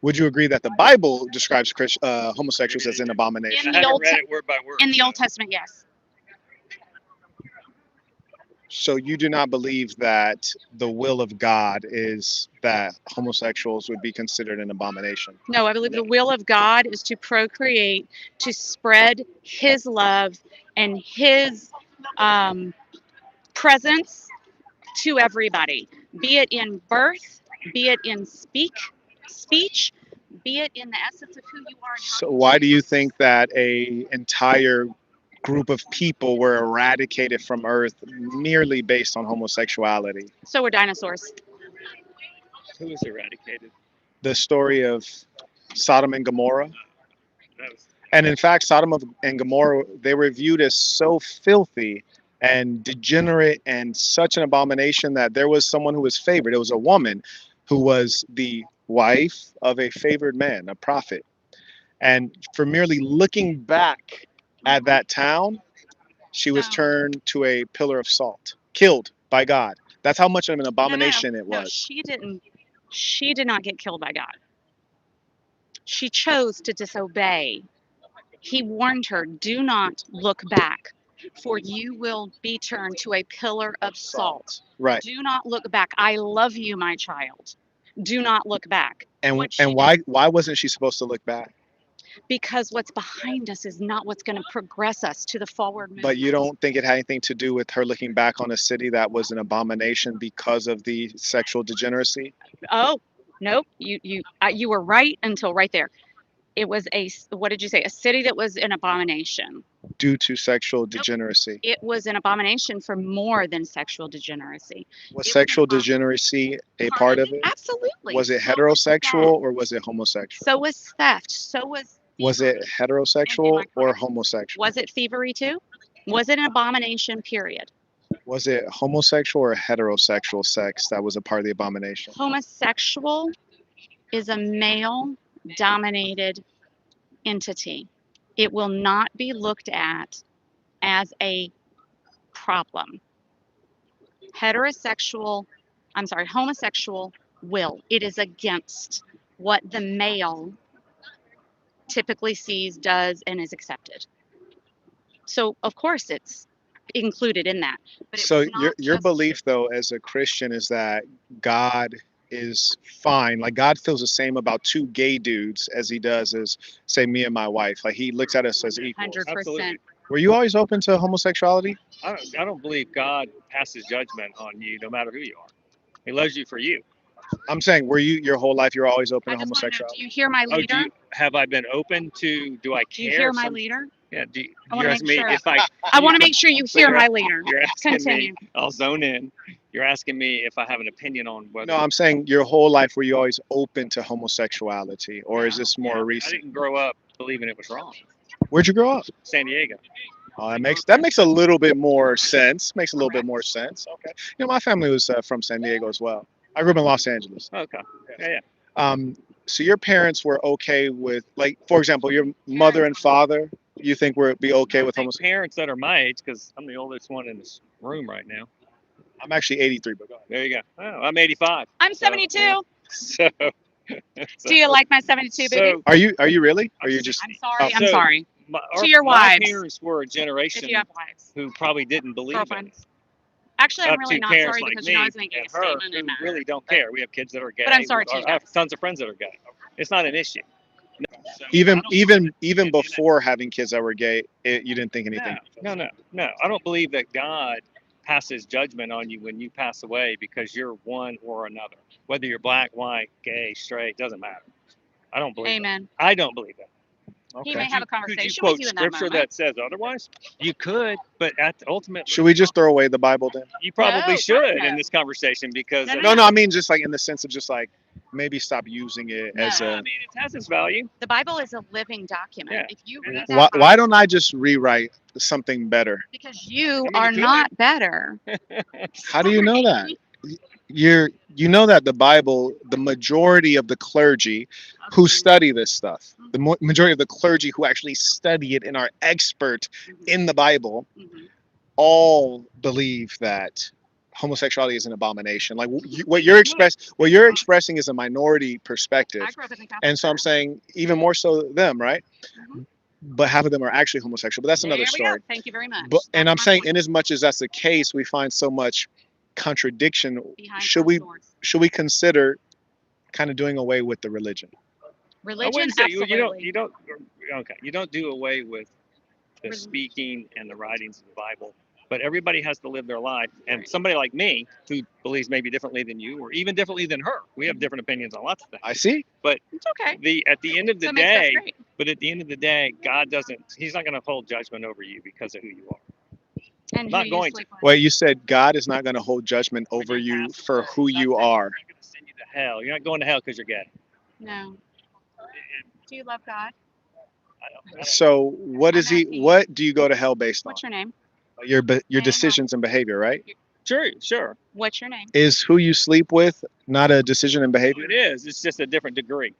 Would you agree that the Bible describes homosexuals as an abomination? In I the haven't Old read it word by word. In the so- Old Testament, yes. So you do not believe that the will of God is that homosexuals would be considered an abomination? No, I believe the will of God is to procreate, to spread his love and his presence to everybody, be it in birth, be it in speech, be it in the essence of who you are. And how So you why do you choose. think that a entire group of people were eradicated from Earth merely based on homosexuality? So we're dinosaurs. Who was eradicated? The story of Sodom and Gomorrah. That was, And in fact, and Gomorrah, they were viewed as so filthy and degenerate and such an abomination that there was someone who was favored. It was a woman who was the wife of a favored man, a prophet. And for merely looking back at that town, she was No. turned to a pillar of salt, killed by God. That's how much of an No, abomination it no, was. she didn't. She did not get killed by God. She chose to disobey. He warned her, do not look back, for you will be turned to a pillar of salt. Right. Do not look back. I love you, my child. Do not look back. And What she and why wasn't she supposed to look back? Because what's behind us is not what's going to progress us to the forward movement. But you don't think it had anything to do with her looking back on a city that was an abomination because of the sexual degeneracy? Oh, nope. You were right until right there. It was what did you say? A city that was an abomination. due to sexual Nope. degeneracy. It was an abomination for more than sexual degeneracy. Was It was sexual an degeneracy a part part of of it. it? Absolutely. Was it So was heterosexual theft. or was it homosexual? So was theft. So was Was it thievery. Am I heterosexual or correct? homosexual? Was it thievery too? Was it an abomination? Period. Was it homosexual or heterosexual sex that was a part of the abomination? Homosexual is a male dominated entity. It will not be looked at as a problem. Homosexual will. It is against what the male typically sees, does, and is accepted. So, of course, it's included in that. But it So was not your just belief though as a Christian is that God is fine. Like God feels the same about two gay dudes as he does as say me and my wife. Like he looks at us as equals. 100%. Absolutely. Were you always open to homosexuality? I don't believe God passes judgment on you no matter who you are. He loves you for you. I'm saying, were you your whole life you're always open I to just want to know, do homosexuality? you hear my Oh, leader? have I been open to, do I Do you care hear if my some, leader? yeah, I want you're to asking make me sure. if I want to make sure you so hear you're, my leader. you're asking Continue. me, I'll zone in. You're asking me if I have an opinion on whether, No, I'm saying your whole life were you always open to homosexuality, or is this more I recent? didn't grow up believing it was wrong. Where'd you grow up? San Diego. Oh, that makes a little bit more sense. Makes a little bit more sense. Okay. You know, my family was from San Diego as well. I grew up in Los Angeles. Okay. Yeah. So your parents were okay with, like, for example, your mother and father. You think would be okay with I think homosexuality? parents that are my age, because I'm the oldest one in this room right now. I'm actually 83, but go ahead. There you go. Oh, I'm 85. I'm 72. So, Do you like my 72, baby? Are you really? Or are you just? I'm sorry. Oh. I'm sorry. To your my wives, parents were a generation If you have wives, who probably didn't believe it. girlfriends. Actually, I'm Up really to not parents sorry like because me you know I was making and a her statement who and really don't care. We have kids that are gay. But I'm sorry to you I have guys. tons of friends that are gay. It's not an issue. Even before having kids that were gay, you didn't think anything. No. I don't believe that God passes judgment on you when you pass away because you're one or another. Whether you're black, white, gay, straight, doesn't matter. I don't believe Amen. that. I don't believe that. He may have a Could you conversation quote with you in that scripture moment. that says otherwise? You could, but ultimately, Should we just throw away the Bible then? you probably No, should no. in this conversation because No, I mean just like in the sense of just like maybe stop using it as No. a. I mean, it has its value. The Bible is a living document. Yeah. If you read Why, that why Bible, don't I just rewrite something better? because you I mean, are you could. not better. How do you know that? Sorry. You know that the Bible, the majority of the clergy who study this stuff, the majority of the clergy who actually study it and are expert in the Bible, all believe that homosexuality is an abomination. Like what you're expressing is a minority perspective, I grew up in the Catholic and so I'm Church. saying even more so them, right? But half of them are actually homosexual. But that's another There we go. story. Thank you very much. But and That's I'm my saying, point. in as much as that's the case, we find so much contradiction. Behind Should closed we doors. consider kind of doing away with the religion? I Religion, wouldn't say absolutely. you don't okay. You don't do away with the speaking and the writings of the Bible, but everybody has to live their life. And somebody like me who believes maybe differently than you, or even differently than her, we have different opinions on lots of things. I see. But It's okay. at the end of the So it makes us day, great. but at the end of the day, God doesn't. He's not going to hold judgment over you because of who you are. And Not who you going sleep with. Well, you said God is not going to hold judgment over you for who you are. He's not going to send you to hell. You're not going to hell because you're gay. No. Do you love God? I don't. So what is he? What do you go to hell based on? What's your name? Your Name, decisions and behavior, right? Sure. What's your name? Is who you sleep with not a decision and behavior? It is. It's just a different degree.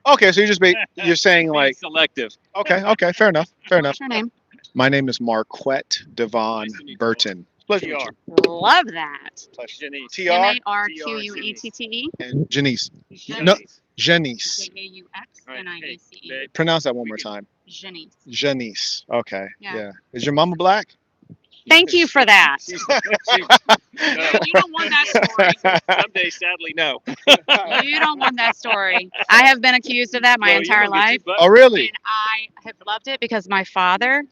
Okay, so you're saying Being like selective. okay, fair enough. What's your name? My name is Marquett Devon Burton. Pleasure to meet TR. you. Love that. Janice. TR Marquette. and Janice. Janice. No, Janice. Jauxnice. Pronounce that one more time. Janice. Janice. Okay. Yeah. Yeah. Is your mama black? Thank you for that. She- You don't want that story. Someday, sadly, no. You don't want that story. I have been accused of that my Well, you entire don't get life. two bucks. Oh, really? And I have loved it because my father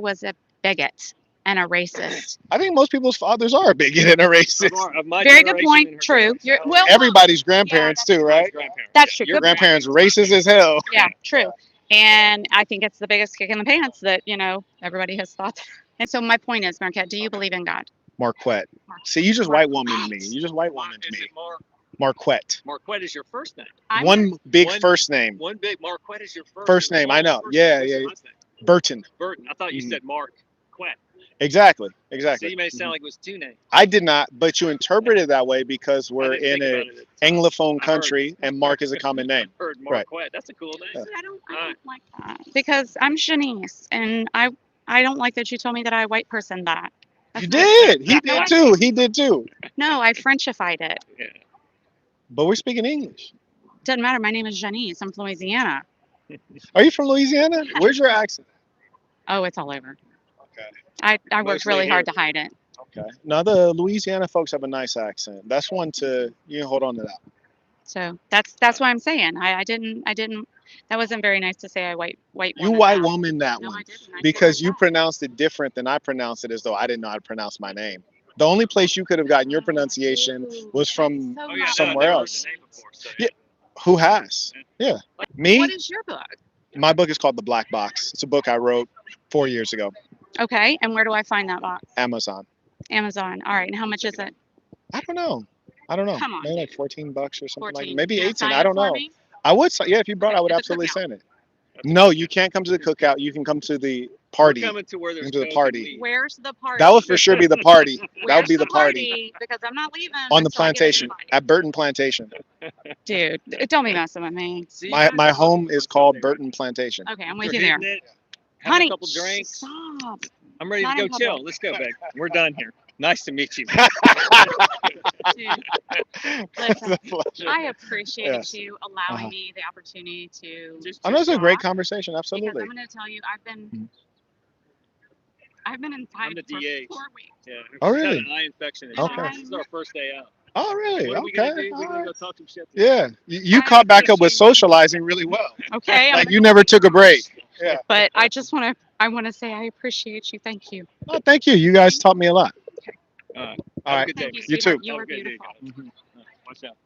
was a bigot. and a racist. I think most people's fathers are a bigot and a Of, racist. our, of my Very good generation and point. her True. generation. You're, Oh, well, yeah. Everybody's yeah, grandparents that's too, true. right? Grandparents. That's Yeah, true. your Good point. Grandparents racist as hell. Yeah, true. And I think it's the biggest kick in the pants that, everybody has thought. And so my point is, Marquette, do you believe in God? Marquette. See, you just white woman to me. You just white woman to Is me. it Marquette. Marquette is your first name. I'm One big One- first name. One big Marquette is your first. First and name, I Paul's know. first Yeah, name. What's yeah. your last name? Burton. Burton. I thought you Mhm. said Marquette. Exactly. So Exactly. you made it Mhm. sound like it was two names. I did not, but you interpreted that way because I we're didn't in think a about it at the time. Anglophone I heard country and Mark is a common name. Heard Right. Marquette. That's a cool name. Yeah. See, I don't Alright. like that because I'm Shanice, and I don't like that you told me that I white person that. You That's not- did. He No, did I too. He did too. No, I Frenchified it. Yeah. But we're speaking English. Doesn't matter. My name is Janice. I'm from Louisiana. Are you from Louisiana? Where's your accent? Oh, it's all over. Okay. I worked Mostly really hard here. to hide it. Okay. Now the Louisiana folks have a nice accent. That's one to you can hold on to that. So that's what I'm saying. I didn't. That wasn't very nice to say. I white You woman white that. woman that No, one I didn't. I because said you that. pronounced it different than I pronounced it as though I didn't know how to pronounce my name. The only place you could have gotten your pronunciation was from So Oh yeah, not no, I've somewhere never heard else. the name before. So Yeah. Who has? Yeah. Me? What is your book? My book is called The Black Box. It's a book I wrote 4 years ago. Okay, and where do I find that box? Amazon. Amazon. All right, and how much is it? I don't know. Come on. Maybe like dude. $14 or something like 14. maybe Can I 18. sign I it don't for know. me? I would yeah, if you brought I would At the absolutely cookout. sign it. No, you can't come to the cookout. You can come to the party. We're coming to where there's Into the Coke party. and weed. Where's the party? That would for sure be the party. That would Where's be the party because I'm not leaving on the until I get an plantation invite. at Burton Plantation. Dude, don't be messing with me. See, you My guys my are home looking is for called something, Burton Plantation. Okay, I'm right? with You're you there. hitting it, having Honey, a couple drinks. stop. I'm ready to Not go in chill. public. Let's go, babe. We're done here. Nice to meet you. Dude, listen, It's a pleasure. I appreciate Yes. you allowing Uh-huh. me the opportunity to Just I know it's a great talk, conversation. because Absolutely. I'm going to tell you, I've Mhm. been I'm inside the for DA. 4 weeks. Yeah. Oh, She's got really? an eye infection. And Okay. This is our first day out. Oh, really? What are we Okay. gonna do? We're All gonna go right. talk some shit. Yeah. You I caught back up with appreciate you. socializing really well. Okay, Like you never took a break. Yeah. but I want to say I appreciate you. Thank you. Oh, thank you. You guys taught me a lot. All right. All Have a right. good day. Thank you, man. You sweetheart. too. You Have are a good day, beautiful. guys. Watch out.